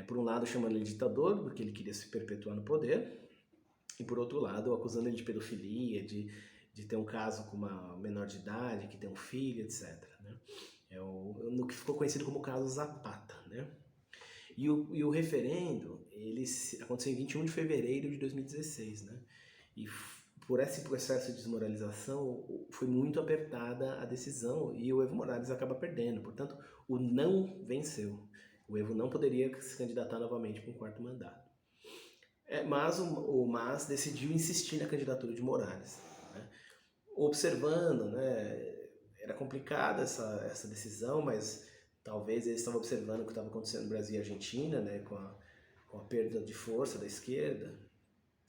Por um lado, chamando ele de ditador, porque ele queria se perpetuar no poder, e por outro lado, acusando ele de pedofilia, de ter um caso com uma menor de idade, que tem um filho, etc. Né? No que ficou conhecido como o caso Zapata, né? E o referendo, ele aconteceu em 21 de fevereiro de 2016, né? E por esse processo de desmoralização, foi muito apertada a decisão e o Evo Morales acaba perdendo. Portanto, o não venceu. O Evo não poderia se candidatar novamente para um quarto mandato. Mas o MAS decidiu insistir na candidatura de Morales. Né? Observando, né, era complicada essa decisão, mas talvez eles estavam observando o que estava acontecendo no Brasil e Argentina, né, com a perda de força da esquerda,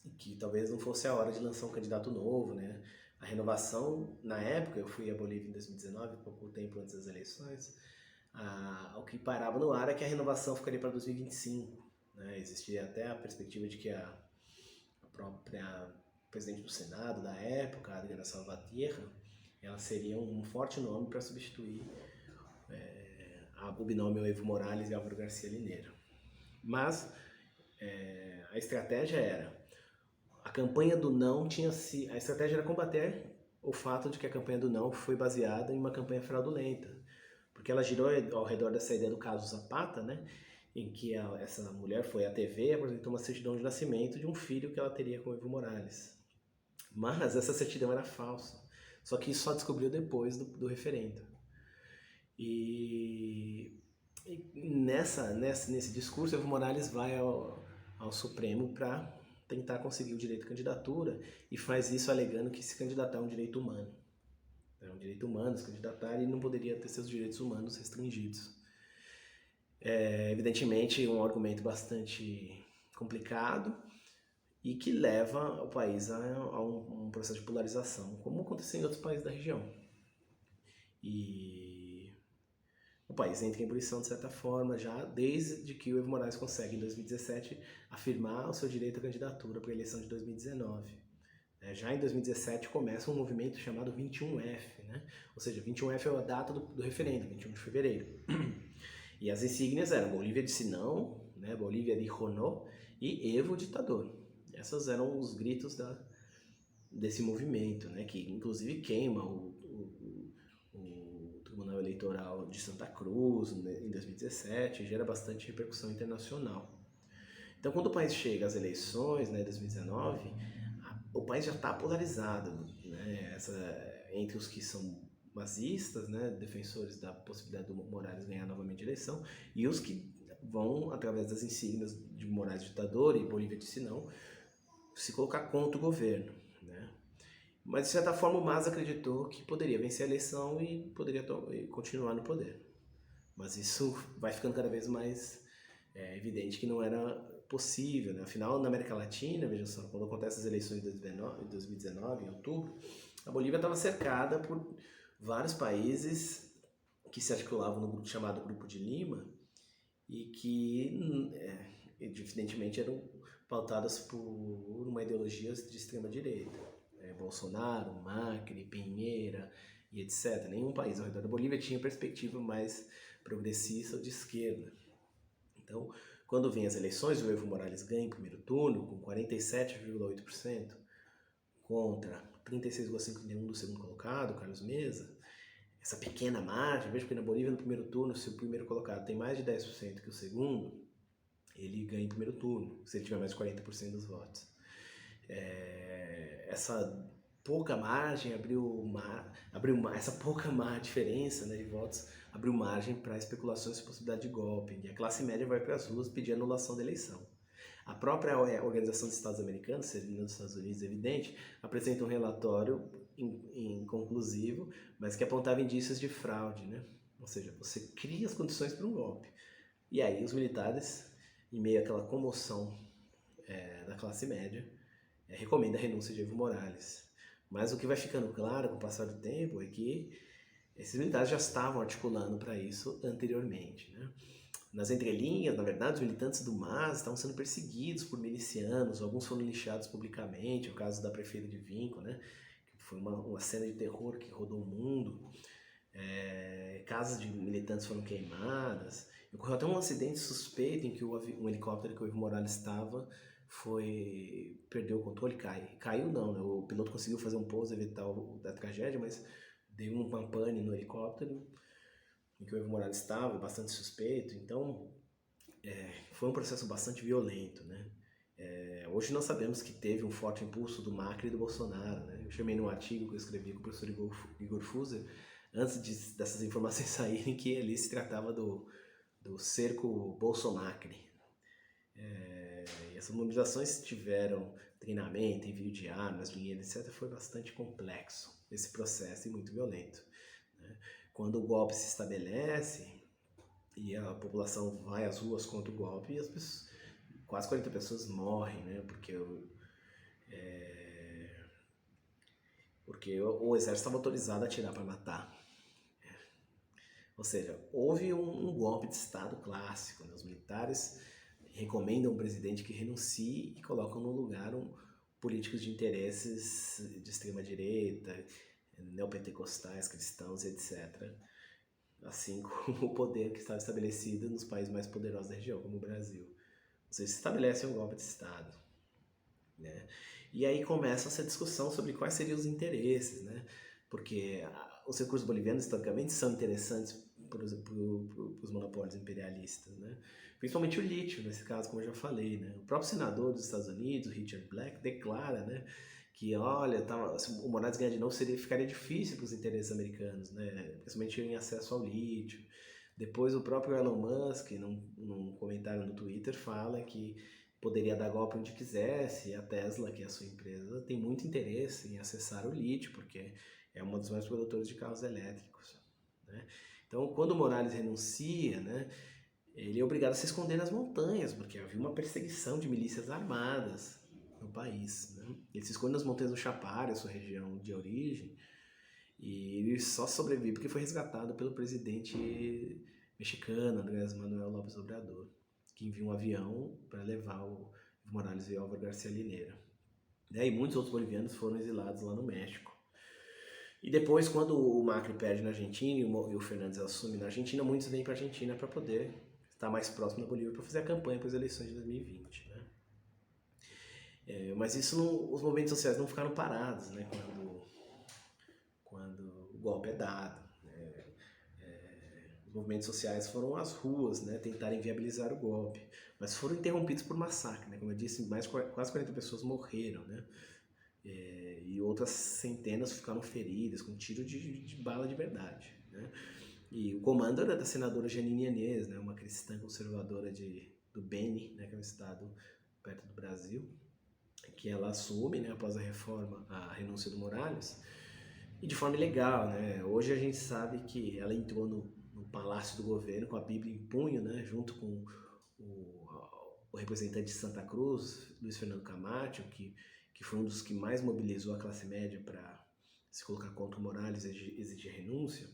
e que talvez não fosse a hora de lançar um candidato novo, né? A renovação, na época, eu fui à Bolívia em 2019, pouco tempo antes das eleições, o que parava no ar é que a renovação ficaria para 2025. Né? Existia até a perspectiva de que a própria presidente do Senado da época, a Adriana Salvatierra, ela seria um forte nome para substituir o binômio Evo Morales e Álvaro Garcia Linera. Mas a estratégia era a campanha do não a estratégia era combater o fato de que a campanha do não foi baseada em uma campanha fraudulenta, porque ela girou ao redor dessa ideia do caso Zapata, né, em que essa mulher foi à TV e apresentou uma certidão de nascimento de um filho que ela teria com Evo Morales. Mas essa certidão era falsa, só que isso só descobriu depois do referendo. E nesse discurso, Evo Morales vai ao Supremo para tentar conseguir o direito à candidatura e faz isso alegando que se candidatar é um direito humano. É um direito humano se candidatar e não poderia ter seus direitos humanos restringidos. Evidentemente, um argumento bastante complicado e que leva o país a um processo de polarização, como aconteceu em outros países da região. E o país entra em ebulição, de certa forma, já desde que o Evo Morales consegue, em 2017, afirmar o seu direito à candidatura para a eleição de 2019. Já em 2017 começa um movimento chamado 21F, né? Ou seja, 21F é a data do referendo, 21 de fevereiro. E as insígnias eram Bolívia disse não, né? Bolívia dijo no, e Evo ditador. Esses eram os gritos desse movimento, né, que inclusive queima o Tribunal Eleitoral de Santa Cruz, né, em 2017, gera bastante repercussão internacional. Então, quando o país chega às eleições, né, 2019, o país já está polarizado, né, entre os que são nazistas, né, defensores da possibilidade do Morales ganhar novamente a eleição, e os que vão, através das insígnias de Morales ditador e Bolívia disse não, se colocar contra o governo, né? Mas, de certa forma, o MAS acreditou que poderia vencer a eleição e poderia continuar no poder. Mas isso vai ficando cada vez mais evidente que não era possível, né? Afinal, na América Latina, veja só, quando acontecem as eleições de 2019, em outubro, a Bolívia estava cercada por vários países que se articulavam no grupo chamado Grupo de Lima e que, evidentemente, eram pautadas por uma ideologia de extrema-direita. Bolsonaro, Macri, Pinheira e etc. Nenhum país ao redor da Bolívia tinha perspectiva mais progressista ou de esquerda. Então, quando vem as eleições, o Evo Morales ganha em primeiro turno com 47,8% contra 36,51% do segundo colocado, Carlos Mesa. Essa pequena margem, veja que na Bolívia no primeiro turno, se o primeiro colocado tem mais de 10% que o segundo, ele ganha em primeiro turno, se ele tiver mais de 40% dos votos. Essa pouca margem essa pouca diferença, né, de votos abriu margem para especulações e possibilidade de golpe, e a classe média vai para as ruas pedir anulação da eleição. A própria Organização dos Estados Americanos, servindo nos Estados Unidos, evidente, apresenta um relatório inconclusivo, mas que apontava indícios de fraude, né? Ou seja, você cria as condições para um golpe. E aí os militares, em meio àquela comoção da classe média, recomenda a renúncia de Evo Morales. Mas o que vai ficando claro com o passar do tempo é que esses militares já estavam articulando para isso anteriormente, né? Nas entrelinhas, na verdade, os militantes do MAS estavam sendo perseguidos por milicianos, alguns foram lixados publicamente, o caso da prefeita de Vinco, né? Que foi uma cena de terror que rodou o mundo. Casas de militantes foram queimadas. Ocorreu até um acidente suspeito em que um helicóptero que o Evo Morales estava perdeu o controle, caiu não, né? O piloto conseguiu fazer um pouso, evitar a tragédia, mas deu uma pane no helicóptero em que o Evo Morales estava, bastante suspeito. Então, foi um processo bastante violento, né? Hoje nós sabemos que teve um forte impulso do Macri e do Bolsonaro, né? Eu chamei num artigo que eu escrevi com o professor Igor Fuser, antes dessas informações saírem, que ali se tratava do cerco Bolsomacri. E essas mobilizações tiveram treinamento, envio de armas, dinheiro, etc. Foi bastante complexo esse processo e muito violento, né? Quando o golpe se estabelece e a população vai às ruas contra o golpe, quase 40 pessoas morrem, né? Porque o exército estava autorizado a atirar para matar. Ou seja, houve um golpe de Estado clássico, né? Os militares recomendam um presidente que renuncie e colocam no lugar políticos de interesses de extrema-direita, neopentecostais, cristãos, etc. Assim como o poder que estava estabelecido nos países mais poderosos da região, como o Brasil. Ou seja, se estabelece um golpe de Estado, né? E aí começa essa discussão sobre quais seriam os interesses, né? Porque os recursos bolivianos, historicamente, são interessantes para os monopólios imperialistas, né? Principalmente o lítio, nesse caso, como eu já falei, né? O próprio senador dos Estados Unidos, Richard Black, declara, né, que, olha, se o Morales ganhar de novo, ficaria difícil para os interesses americanos, né? Principalmente em acesso ao lítio. Depois o próprio Elon Musk, num comentário no Twitter, fala que poderia dar golpe onde quisesse, e a Tesla, que é a sua empresa, tem muito interesse em acessar o lítio, porque é uma dos maiores produtores de carros elétricos, né? Então, quando o Morales renuncia, né, ele é obrigado a se esconder nas montanhas, porque havia uma perseguição de milícias armadas no país, né? Ele se esconde nas montanhas do Chapare, a sua região de origem, e ele só sobrevive porque foi resgatado pelo presidente mexicano, Andrés Manuel López Obrador, que enviou um avião para levar o Evo Morales e Álvaro Garcia Linera. E muitos outros bolivianos foram exilados lá no México. E depois, quando o Macri perde na Argentina e o Fernandes assume na Argentina, muitos vêm para a Argentina para poder estar mais próximo da Bolívia para fazer a campanha para as eleições de 2020, né? Mas os movimentos sociais não ficaram parados, né, quando o golpe é dado. Os movimentos sociais foram às ruas, né, tentarem viabilizar o golpe, mas foram interrompidos por massacre, né, como eu disse, quase 40 pessoas morreram, né, e outras centenas ficaram feridas com tiro de bala de verdade, né. E o comando era da senadora Jeanine Áñez, né, uma cristã conservadora do Beni, né, que é um estado perto do Brasil, que ela assume, né, após a reforma, a renúncia do Morales, e de forma ilegal, né? Hoje a gente sabe que ela entrou no palácio do governo com a Bíblia em punho, né, junto com o representante de Santa Cruz, Luiz Fernando Camacho, que foi um dos que mais mobilizou a classe média para se colocar contra o Morales e exigir renúncia.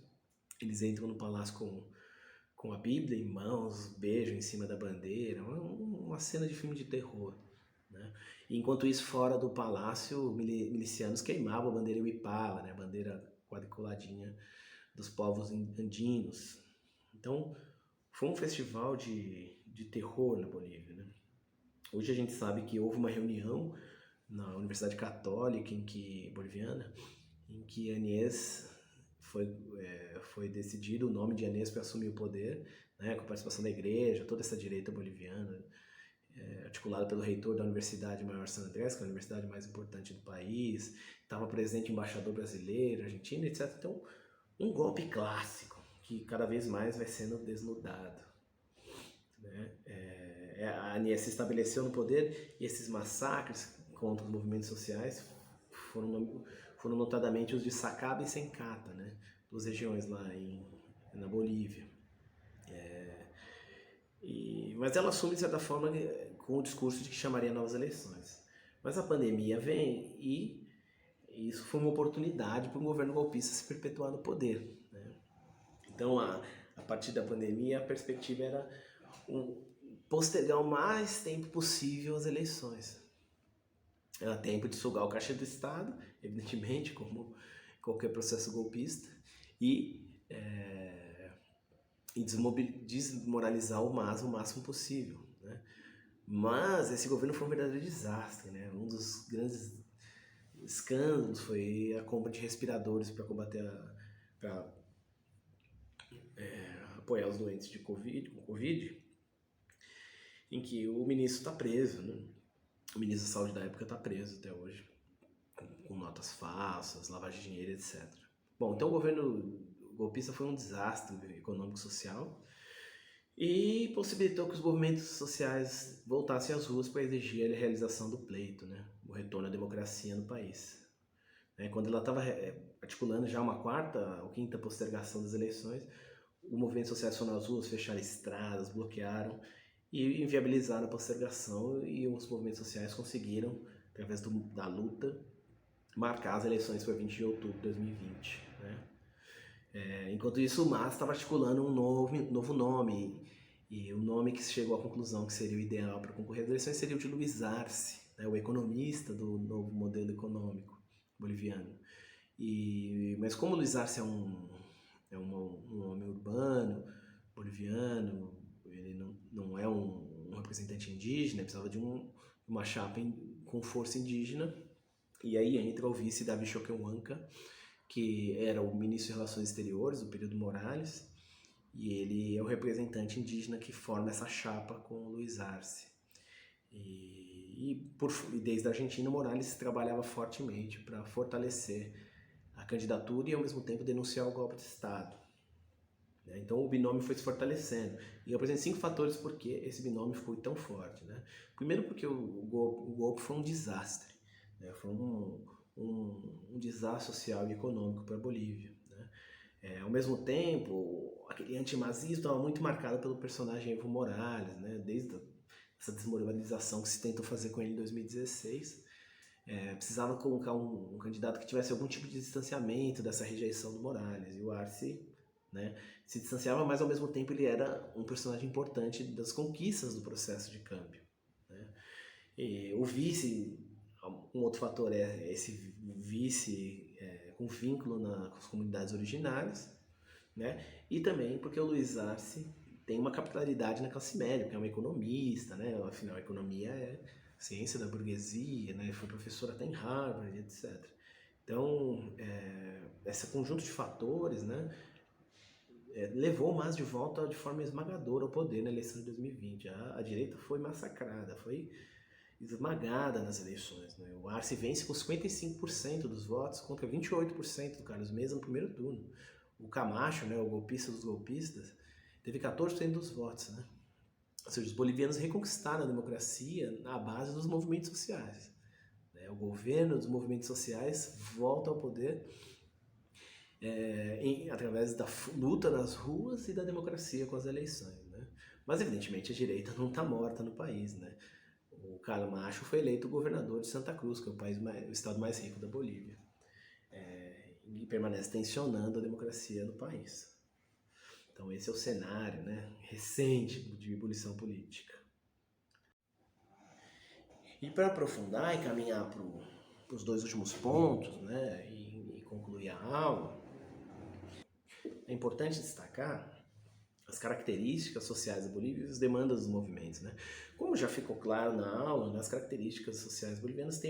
Eles entram no palácio com a Bíblia em mãos, beijam em cima da bandeira, uma cena de filme de terror, né? E enquanto isso, fora do palácio, milicianos queimavam a bandeira Huipala, né? A bandeira quadriculadinha dos povos andinos. Então, foi um festival de terror na Bolívia, né? Hoje a gente sabe que houve uma reunião na Universidade Católica boliviana, em que Áñez foi decidido o nome de Áñez para assumir o poder, né, com a participação da igreja, toda essa direita boliviana, articulada pelo reitor da Universidade Maior San Andrés, que é a universidade mais importante do país, estava presente embaixador brasileiro, argentino, etc. Então, um golpe clássico, que cada vez mais vai sendo desnudado, né? A Áñez se estabeleceu no poder e esses massacres contra os movimentos sociais foram notadamente os de Sacaba e Sencata, né? Duas regiões lá na Bolívia. Mas ela assume, de certa forma, com o discurso de que chamaria novas eleições. Mas a pandemia vem e isso foi uma oportunidade para o governo golpista se perpetuar no poder, né? Então, a partir da pandemia, a perspectiva era postergar o mais tempo possível as eleições. Era tempo de sugar o caixa do Estado, evidentemente, como qualquer processo golpista, e desmoralizar o máximo possível, né? Mas esse governo foi um verdadeiro desastre, né? Um dos grandes escândalos foi a compra de respiradores para combater para apoiar os doentes com Covid, em que o ministro está preso, né? O ministro da Saúde da época está preso até hoje, com notas falsas, lavagem de dinheiro, etc. Bom, então o governo golpista foi um desastre econômico e social e possibilitou que os movimentos sociais voltassem às ruas para exigir a realização do pleito, né? O retorno à democracia no país. Quando ela estava articulando já uma quarta ou quinta postergação das eleições, o movimento social foi nas ruas, fecharam estradas, bloquearam e inviabilizaram a postergação, e os movimentos sociais conseguiram, através da luta, marcar as eleições para 20 de outubro de 2020. Né? Enquanto isso, o MAS estava articulando um novo nome, e o nome que chegou à conclusão que seria o ideal para concorrer às eleições seria o de Luiz Arce, né, o economista do novo modelo econômico boliviano. Mas como Luiz Arce é um homem urbano, boliviano, ele não é um representante indígena, precisava de uma chapa com força indígena, e aí entra o vice Davi Choquehuanca, que era o ministro de Relações Exteriores do período Morales, e ele é o representante indígena que forma essa chapa com o Luiz Arce. E desde a Argentina, Morales trabalhava fortemente para fortalecer a candidatura e ao mesmo tempo denunciar o golpe de Estado. Então o binômio foi se fortalecendo. E eu apresento 5 fatores por que esse binômio foi tão forte, né? Primeiro, porque o golpe foi um desastre, né? Foi um desastre social e econômico para a Bolívia, né? Ao mesmo tempo, aquele antimazismo estava muito marcado pelo personagem Evo Morales, né? Desde essa desmoralização que se tentou fazer com ele em 2016. Precisava colocar um candidato que tivesse algum tipo de distanciamento dessa rejeição do Morales. E o Arce, né, se distanciava, mas ao mesmo tempo ele era um personagem importante das conquistas do processo de câmbio, né? E o vice, um outro fator é esse vice com vínculo com as comunidades originárias, né? E também porque o Luiz Arce tem uma capitalidade na classe média, porque é um economista, né? Afinal, a economia é ciência da burguesia, né? Foi professor até em Harvard, etc. Então, esse conjunto de fatores, né, levou o MAS de volta de forma esmagadora ao poder na eleição de 2020. A direita foi massacrada, foi esmagada nas eleições, né? O Arce vence com 55% dos votos contra 28% do Carlos Mesa no primeiro turno. O Camacho, né, o golpista dos golpistas, teve 14% dos votos, né? Ou seja, os bolivianos reconquistaram a democracia na base dos movimentos sociais, né? O governo dos movimentos sociais volta ao poder através da luta nas ruas e da democracia com as eleições, né? Mas, evidentemente, a direita não está morta no país, né? O Camacho foi eleito governador de Santa Cruz, que é o estado mais rico da Bolívia, e permanece tensionando a democracia no país. Então esse é o cenário, né, recente de ebulição política. E para aprofundar e caminhar para os dois últimos pontos, né, e concluir a aula, é importante destacar as características sociais da Bolívia e as demandas dos movimentos, né? Como já ficou claro na aula, né, as características sociais bolivianas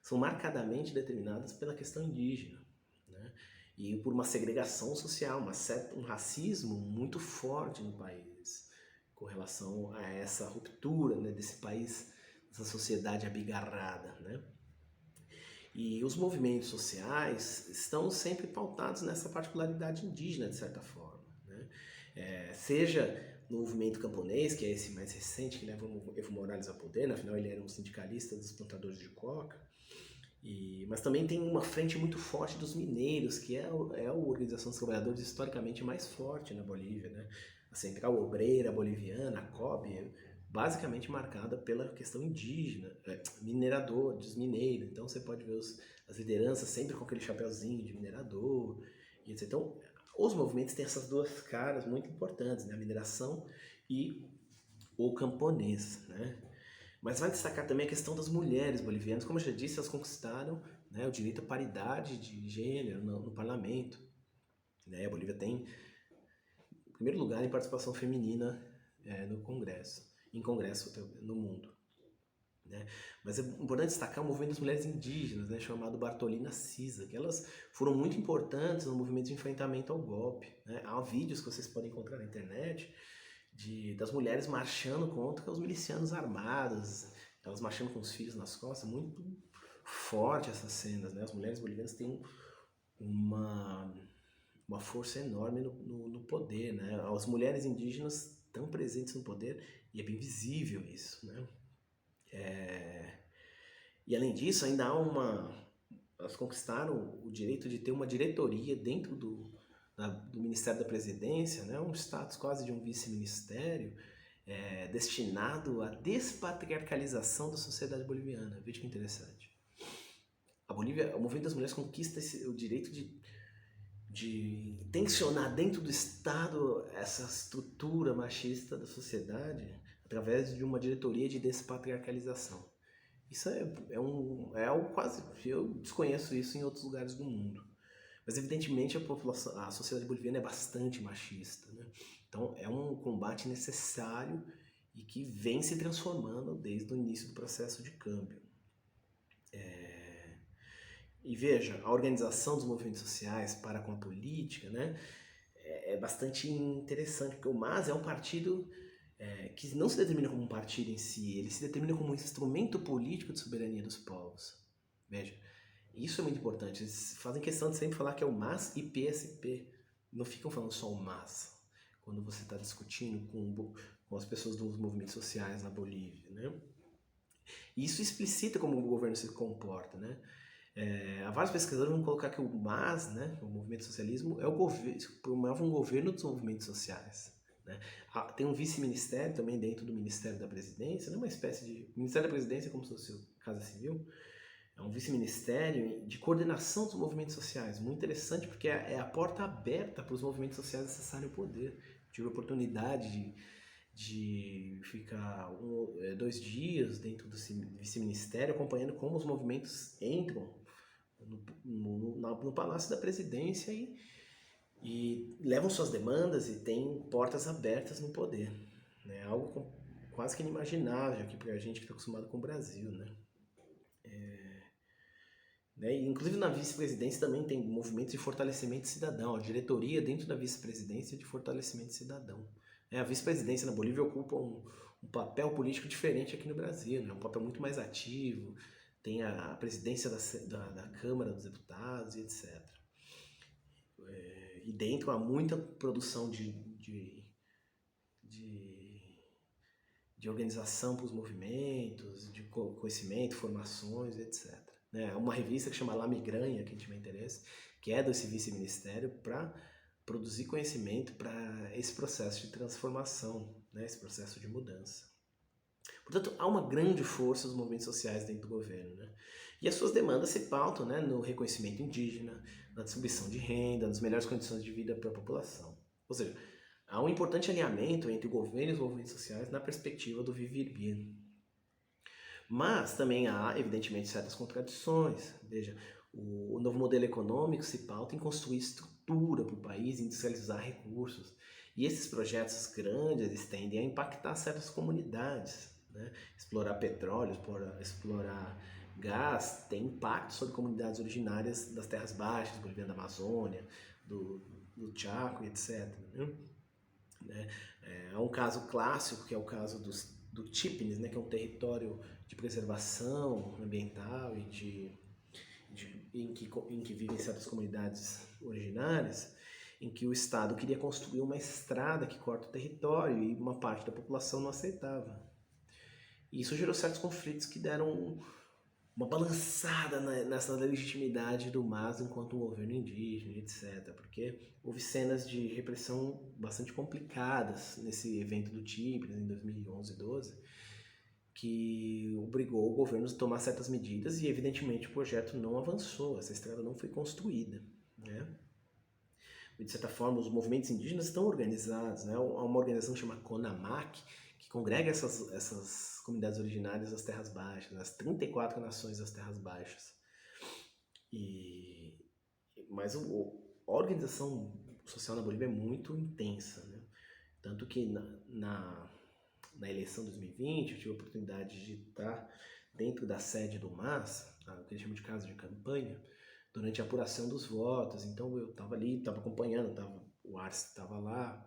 são marcadamente determinadas pela questão indígena, né? E por uma segregação social, um racismo muito forte no país, com relação a essa ruptura, né, desse país, dessa sociedade abigarrada, né? E os movimentos sociais estão sempre pautados nessa particularidade indígena, de certa forma, né? Seja no movimento camponês, que é esse mais recente, que leva o Evo Morales ao poder, afinal ele era um sindicalista dos plantadores de coca, mas também tem uma frente muito forte dos mineiros, que é a organização dos trabalhadores historicamente mais forte na Bolívia, né? A Central Obreira Boliviana, a COB, basicamente marcada pela questão indígena, mineradores, mineiros. Então você pode ver as lideranças sempre com aquele chapéuzinho de minerador, etc. Então os movimentos têm essas duas caras muito importantes, né? A mineração e o camponês, né? Mas vai destacar também a questão das mulheres bolivianas. Como eu já disse, elas conquistaram, né, o direito à paridade de gênero no parlamento, né? A Bolívia tem o primeiro lugar em participação feminina no Congresso, em congresso no mundo, né? Mas é importante destacar o movimento das mulheres indígenas, né, chamado Bartolina Cisa, que elas foram muito importantes no movimento de enfrentamento ao golpe, né? Há vídeos que vocês podem encontrar na internet das mulheres marchando contra os milicianos armados, elas marchando com os filhos nas costas, muito forte essas cenas, né? As mulheres bolivianas têm uma força enorme no poder, né? As mulheres indígenas estão presentes no poder e é bem visível isso, né? E além disso, ainda elas conquistaram o direito de ter uma diretoria dentro do Ministério da Presidência, né? Um status quase de um vice-ministério, destinado à despatriarcalização da sociedade boliviana. Veja que interessante. A Bolívia, o movimento das mulheres conquista o direito de tensionar dentro do Estado essa estrutura machista da sociedade através de uma diretoria de despatriarcalização. Isso é algo quase... Eu desconheço isso em outros lugares do mundo. Mas, evidentemente, a sociedade boliviana é bastante machista, né? Então, é um combate necessário e que vem se transformando desde o início do processo de câmbio. E veja, a organização dos movimentos sociais para com a política, né, é bastante interessante, porque o MAS é um partido que não se determina como um partido em si, ele se determina como um instrumento político de soberania dos povos. Veja, isso é muito importante. Eles fazem questão de sempre falar que é o MAS e PSP. Não ficam falando só o MAS quando você está discutindo com as pessoas dos movimentos sociais na Bolívia, né? E isso explicita como o governo se comporta, né? Há vários pesquisadores vão colocar que o MAS, né, o movimento socialismo, promove um governo dos movimentos sociais, né? Tem um vice-ministério também dentro do Ministério da Presidência, né, uma espécie de... O Ministério da Presidência é como se fosse a Casa Civil. É um vice-ministério de coordenação dos movimentos sociais. Muito interessante, porque é a porta aberta para os movimentos sociais acessarem o poder. Tive a oportunidade de ficar 2 dias dentro do vice-ministério, acompanhando como os movimentos entram no Palácio da Presidência e levam suas demandas e têm portas abertas no poder. É algo quase que inimaginável aqui para a gente que está acostumado com o Brasil, né? E, inclusive na vice-presidência também tem movimentos de fortalecimento cidadão, a diretoria dentro da vice-presidência de fortalecimento cidadão. A vice-presidência na Bolívia ocupa um papel político diferente aqui no Brasil, né? Um papel muito mais ativo, tem a presidência da Câmara dos Deputados e etc. E dentro há muita produção de organização para os movimentos, de conhecimento, formações, etc. Uma revista que chama La Migranha, quem tiver interesse, que é desse vice-ministério, para produzir conhecimento para esse processo de transformação, esse processo de mudança. Portanto, há uma grande força dos movimentos sociais dentro do governo. E as suas demandas se pautam no reconhecimento indígena, na distribuição de renda, nas melhores condições de vida para a população. Ou seja, há um importante alinhamento entre o governo e os movimentos sociais na perspectiva do Vivir Bien. Mas também há, evidentemente, certas contradições. Veja, o novo modelo econômico se pauta em construir estrutura para o país, industrializar recursos. E esses projetos grandes, eles tendem a impactar certas comunidades. Explorar petróleo, explorar gás, tem impacto sobre comunidades originárias das terras baixas, boliviana da Amazônia, do Chaco, etc. Há um caso clássico, que é o caso do Chipnes, que é um território de preservação ambiental e em que vivem certas comunidades originárias, em que o Estado queria construir uma estrada que corta o território e uma parte da população não aceitava. E isso gerou certos conflitos que deram uma balançada nessa legitimidade do MAS enquanto um governo indígena, etc. Porque houve cenas de repressão bastante complicadas nesse evento do Chipres, em 2011 e 2012, que obrigou o governo a tomar certas medidas e, evidentemente, o projeto não avançou, essa estrada não foi construída. De certa forma, os movimentos indígenas estão organizados. Há uma organização chamada CONAMAC, que congrega essas comunidades originárias das Terras Baixas, as 34 nações das Terras Baixas. Mas a organização social na Bolívia é muito intensa. Tanto que na eleição de 2020, eu tive a oportunidade de estar dentro da sede do MAS, o que eles chamam de casa de campanha, durante a apuração dos votos. Então eu estava ali, estava acompanhando, o Arce estava lá,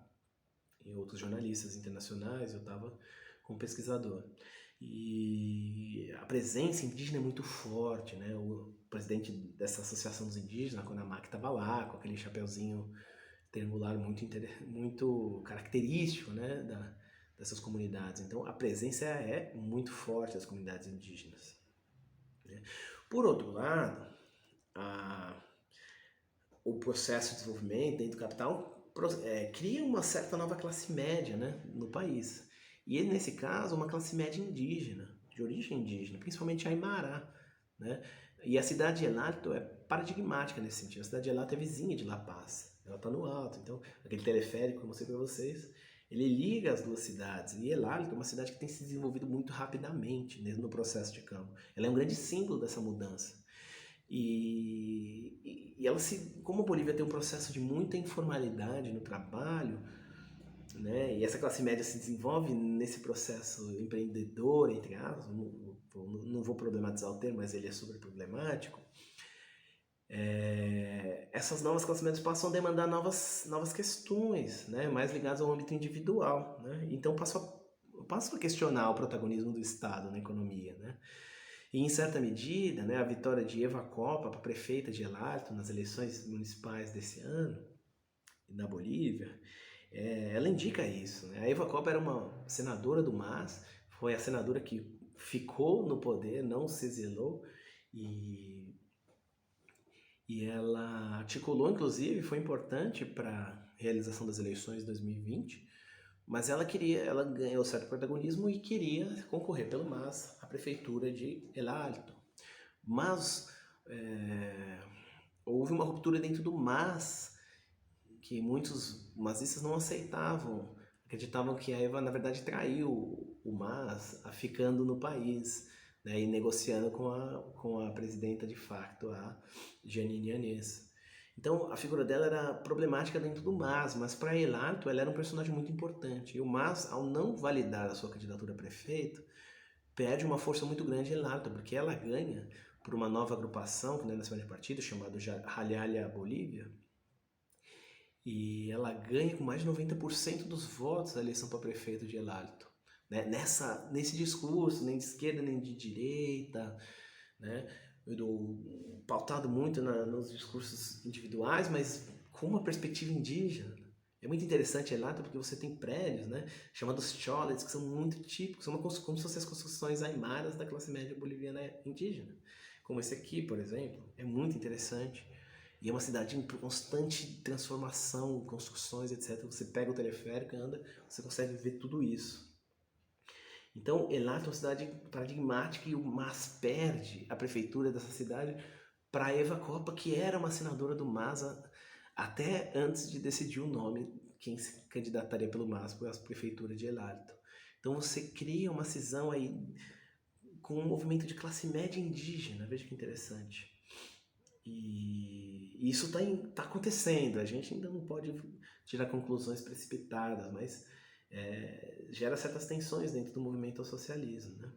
e outros jornalistas internacionais, eu estava como pesquisador. E a presença indígena é muito forte, O presidente dessa associação dos indígenas, a CONAMAC, estava lá, com aquele chapeuzinho triangular muito característico, dessas comunidades. Então a presença é muito forte das comunidades indígenas. Por outro lado, o processo de desenvolvimento dentro do capital cria uma certa nova classe média no país. E nesse caso, uma classe média indígena, de origem indígena, principalmente Aymara. E a cidade de El Alto é paradigmática nesse sentido. A cidade de El Alto é vizinha de La Paz, ela está no alto. Então, aquele teleférico que eu mostrei para vocês, ele liga as duas cidades. E El Alto é uma cidade que tem se desenvolvido muito rapidamente no processo de campo. Ela é um grande símbolo dessa mudança. E ela como a Bolívia tem um processo de muita informalidade no trabalho, e essa classe média se desenvolve nesse processo empreendedor, entre aspas, não vou problematizar o termo, mas ele é super problemático, essas novas classes médias passam a demandar novas questões, mais ligadas ao âmbito individual. Então passam a questionar o protagonismo do Estado na economia. E, em certa medida, a vitória de Eva Copa para prefeita de El Alto nas eleições municipais desse ano, na Bolívia, ela indica isso. A Eva Copa era uma senadora do MAS, foi a senadora que ficou no poder, não se exilou, e ela articulou, inclusive, foi importante para a realização das eleições de 2020, mas ela ganhou certo protagonismo e queria concorrer pelo MAS à prefeitura de El Alto. Mas houve uma ruptura dentro do MAS, que muitos masistas não aceitavam, acreditavam que a Eva, na verdade, traiu o MAS, ficando no país, e negociando com a presidenta de facto, a Jeanine Áñez. Então a figura dela era problemática dentro do MAS, mas para Helato ela era um personagem muito importante. E o MAS, ao não validar a sua candidatura a prefeito, perde uma força muito grande em Helato, porque ela ganha por uma nova agrupação, que não é na de partido, chamado Ralhalia Bolívia, e ela ganha com mais de 90% dos votos a eleição para prefeito de El Alto. Né? Nesse discurso, nem de esquerda nem de direita, né? Pautado muito nos discursos individuais, mas com uma perspectiva indígena. É muito interessante El Alto porque você tem prédios, né, chamados cholets, que são muito típicos, são como se fossem as construções aimaras da classe média boliviana indígena. Como esse aqui, por exemplo, é muito interessante. E é uma cidade em constante transformação, construções, etc. Você pega o teleférico, anda, você consegue ver tudo isso. Então, Elato é uma cidade paradigmática e o MAS perde a prefeitura dessa cidade para Eva Copa, que era uma senadora do MAS até antes de decidir o nome, quem se candidataria pelo MAS para a prefeitura de Elato. Então você cria uma cisão aí com um movimento de classe média indígena, veja que interessante. E isso está acontecendo, a gente ainda não pode tirar conclusões precipitadas, mas gera certas tensões dentro do movimento ao socialismo. Né?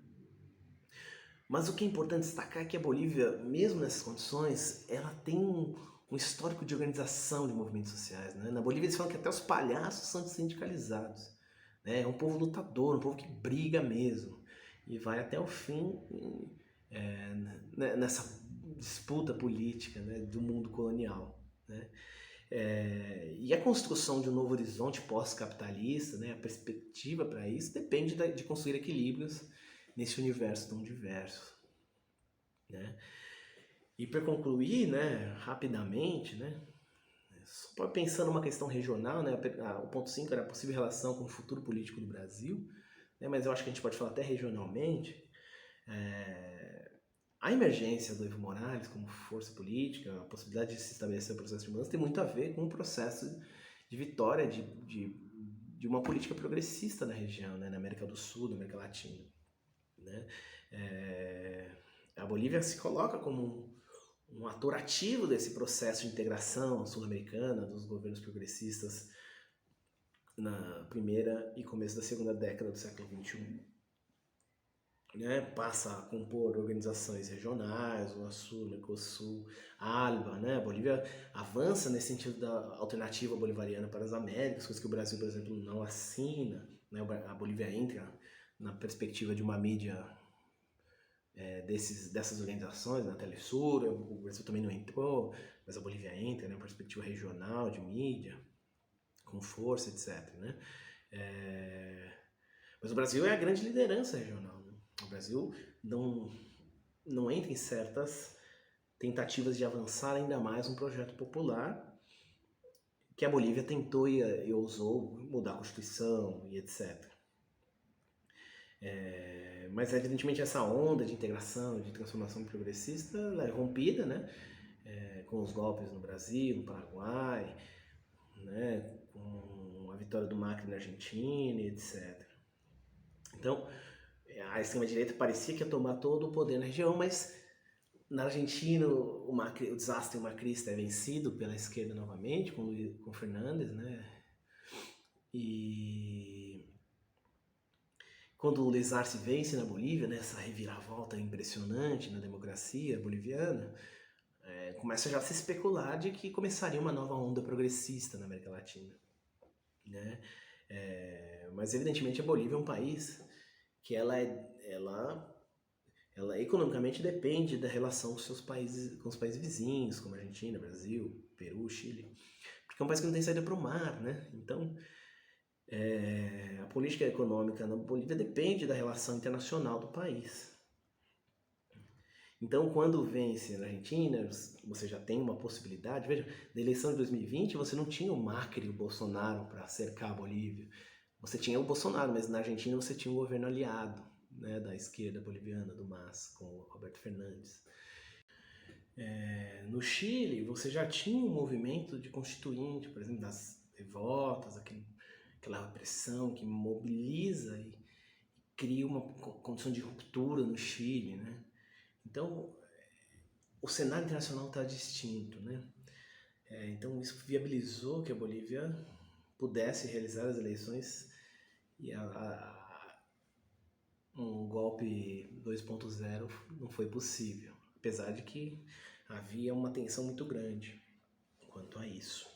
Mas o que é importante destacar é que a Bolívia, mesmo nessas condições, ela tem um histórico de organização de movimentos sociais. Né? Na Bolívia eles falam que até os palhaços são sindicalizados. Né? É um povo lutador, um povo que briga mesmo. E vai até o fim nessa disputa política, né, do mundo colonial. Né? E a construção de um novo horizonte pós-capitalista, né, a perspectiva para isso, depende de construir equilíbrios nesse universo tão diverso. Né? E para concluir, né, rapidamente, né, só pensando numa questão regional, né, o ponto 5 era a possível relação com o futuro político do Brasil, né, mas eu acho que a gente pode falar até regionalmente. A emergência do Evo Morales como força política, a possibilidade de se estabelecer o processo de mudança tem muito a ver com o processo de vitória de uma política progressista na região, né, na América do Sul, na América Latina. Né? A Bolívia se coloca como um ator ativo desse processo de integração sul-americana dos governos progressistas na primeira e começo da segunda década do século XXI. Né, passa a compor organizações regionais, o Sul, Mercosul, ALBA, né? A Bolívia avança nesse sentido da alternativa bolivariana para as Américas, coisa que o Brasil, por exemplo, não assina. Né? A Bolívia entra na perspectiva de uma mídia dessas organizações, na Telesur, o Brasil também não entrou, mas a Bolívia entra, né? Uma perspectiva regional de mídia, com força, etc. Né? Mas o Brasil é a grande liderança regional. Né? O Brasil não entra em certas tentativas de avançar ainda mais um projeto popular que a Bolívia tentou e ousou mudar a Constituição e etc. Mas evidentemente essa onda de integração, de transformação progressista, ela é rompida, né? Com os golpes no Brasil, no Paraguai, né? Com a vitória do Macri na Argentina e etc. Então, a extrema-direita parecia que ia tomar todo o poder na região, mas na Argentina o desastre macrista é vencido pela esquerda novamente, com Fernandes, né? E quando o Luiz Arce vence na Bolívia, nessa reviravolta impressionante na democracia boliviana, começa já a se especular de que começaria uma nova onda progressista na América Latina. Né? Mas evidentemente a Bolívia é um país que ela economicamente depende da relação com os países vizinhos, como Argentina, Brasil, Peru, Chile, porque é um país que não tem saída para o mar, né? Então, a política econômica na Bolívia depende da relação internacional do país. Então, quando vence na Argentina, você já tem uma possibilidade. Veja, na eleição de 2020, você não tinha o Macri e o Bolsonaro para cercar a Bolívia. Você tinha o Bolsonaro, mas na Argentina você tinha um governo aliado, né, da esquerda boliviana, do MAS, com o Roberto Fernandes. No Chile, você já tinha um movimento de constituinte, por exemplo, das revoltas, aquela repressão que mobiliza e cria uma condição de ruptura no Chile, né? Então, o cenário internacional está distinto, né? Então isso viabilizou que a Bolívia pudesse realizar as eleições e um golpe 2.0 não foi possível, apesar de que havia uma tensão muito grande quanto a isso.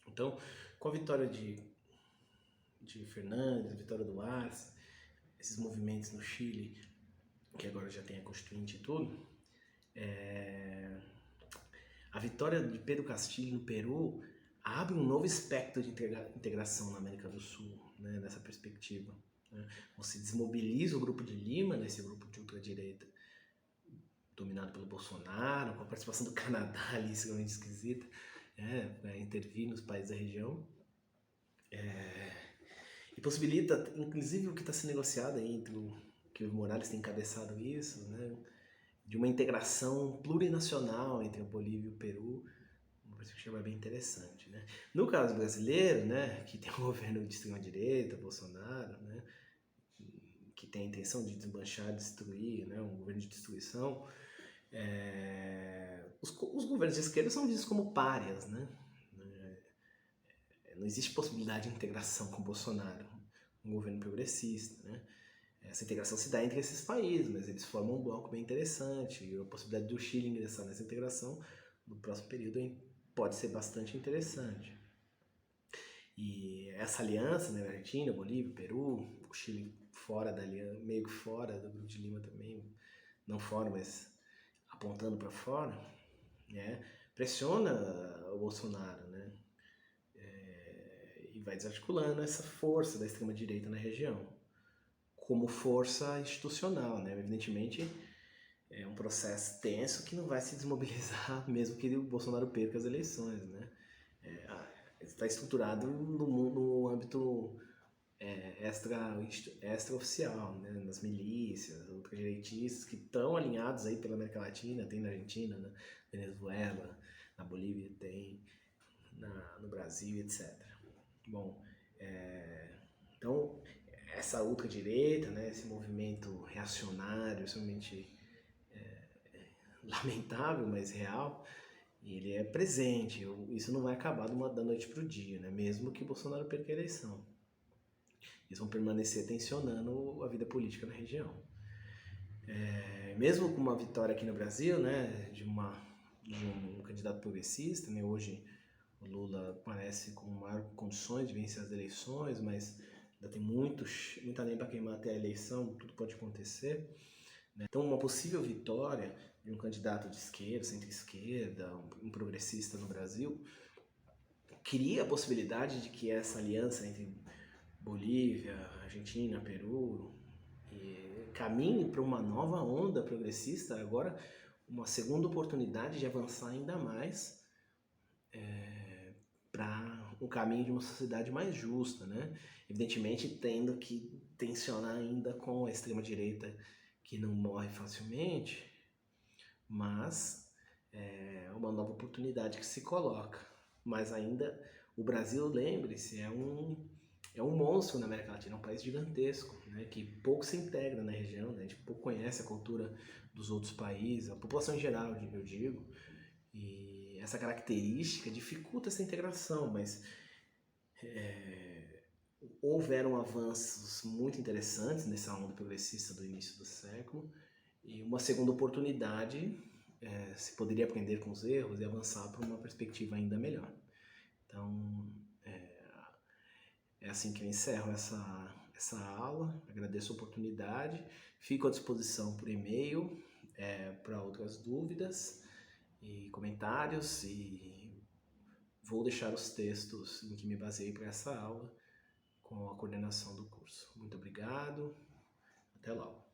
Então, com a vitória de Fernandes, a vitória do Arce, esses movimentos no Chile, que agora já tem a Constituinte e tudo, a vitória de Pedro Castilho no Peru abre um novo espectro de integração na América do Sul, né, nessa perspectiva. Né? Você desmobiliza o grupo de Lima, esse grupo de ultradireita, dominado pelo Bolsonaro, com a participação do Canadá ali, extremamente esquisita, para intervir nos países da região. E possibilita, inclusive, o que está sendo negociado aí entre que o Morales tem encabeçado isso, né, de uma integração plurinacional entre a Bolívia e o Peru, uma perspectiva bem interessante. Né? No caso brasileiro, né, que tem um governo de extrema-direita, Bolsonaro, né, que tem a intenção de desmanchar, destruir, né, um governo de destruição, os governos de esquerda são vistos como párias, né? Não existe possibilidade de integração com o Bolsonaro, um governo progressista, né? Essa integração se dá entre esses países, mas eles formam um bloco bem interessante e a possibilidade do Chile ingressar nessa integração no próximo período pode ser bastante interessante. E essa aliança, né, Argentina, Bolívia, Peru, o Chile fora da aliança, meio que fora do Grupo de Lima também, não fora, mas apontando para fora, né, pressiona o Bolsonaro, né, e vai desarticulando essa força da extrema-direita na região, como força institucional, né, evidentemente é um processo tenso que não vai se desmobilizar mesmo que o Bolsonaro perca as eleições, né, está estruturado no âmbito extra-oficial, né? Nas milícias, ultradireitistas que estão alinhados aí pela América Latina, tem na Argentina, na Venezuela, na Bolívia tem, no Brasil, etc. Bom, então essa ultradireita, né, esse movimento reacionário, extremamente lamentável, mas real, ele é presente. Isso não vai acabar da noite para o dia, né? Mesmo que Bolsonaro perca a eleição. Eles vão permanecer tensionando a vida política na região. Mesmo com uma vitória aqui no Brasil, né, de um candidato progressista, né, hoje o Lula parece com maior condições de vencer as eleições, mas ainda tem muita lenha para queimar até a eleição, tudo pode acontecer. Né? Então, uma possível vitória de um candidato de esquerda, centro-esquerda, um progressista no Brasil, cria a possibilidade de que essa aliança entre Bolívia, Argentina, Peru, caminhe para uma nova onda progressista, agora uma segunda oportunidade de avançar ainda mais para um caminho de uma sociedade mais justa, né? Evidentemente tendo que tensionar ainda com a extrema-direita que não morre facilmente, mas é uma nova oportunidade que se coloca. Mas ainda o Brasil, lembre-se, é um monstro na América Latina, é um país gigantesco, né, que pouco se integra na região, né, a gente pouco conhece a cultura dos outros países, a população em geral, eu digo, e essa característica dificulta essa integração, mas houveram avanços muito interessantes nessa onda progressista do início do século, e uma segunda oportunidade se poderia aprender com os erros e avançar para uma perspectiva ainda melhor. Então, é assim que eu encerro essa aula. Agradeço a oportunidade. Fico à disposição por e-mail para outras dúvidas e comentários. E vou deixar os textos em que me baseei para essa aula com a coordenação do curso. Muito obrigado. Até logo.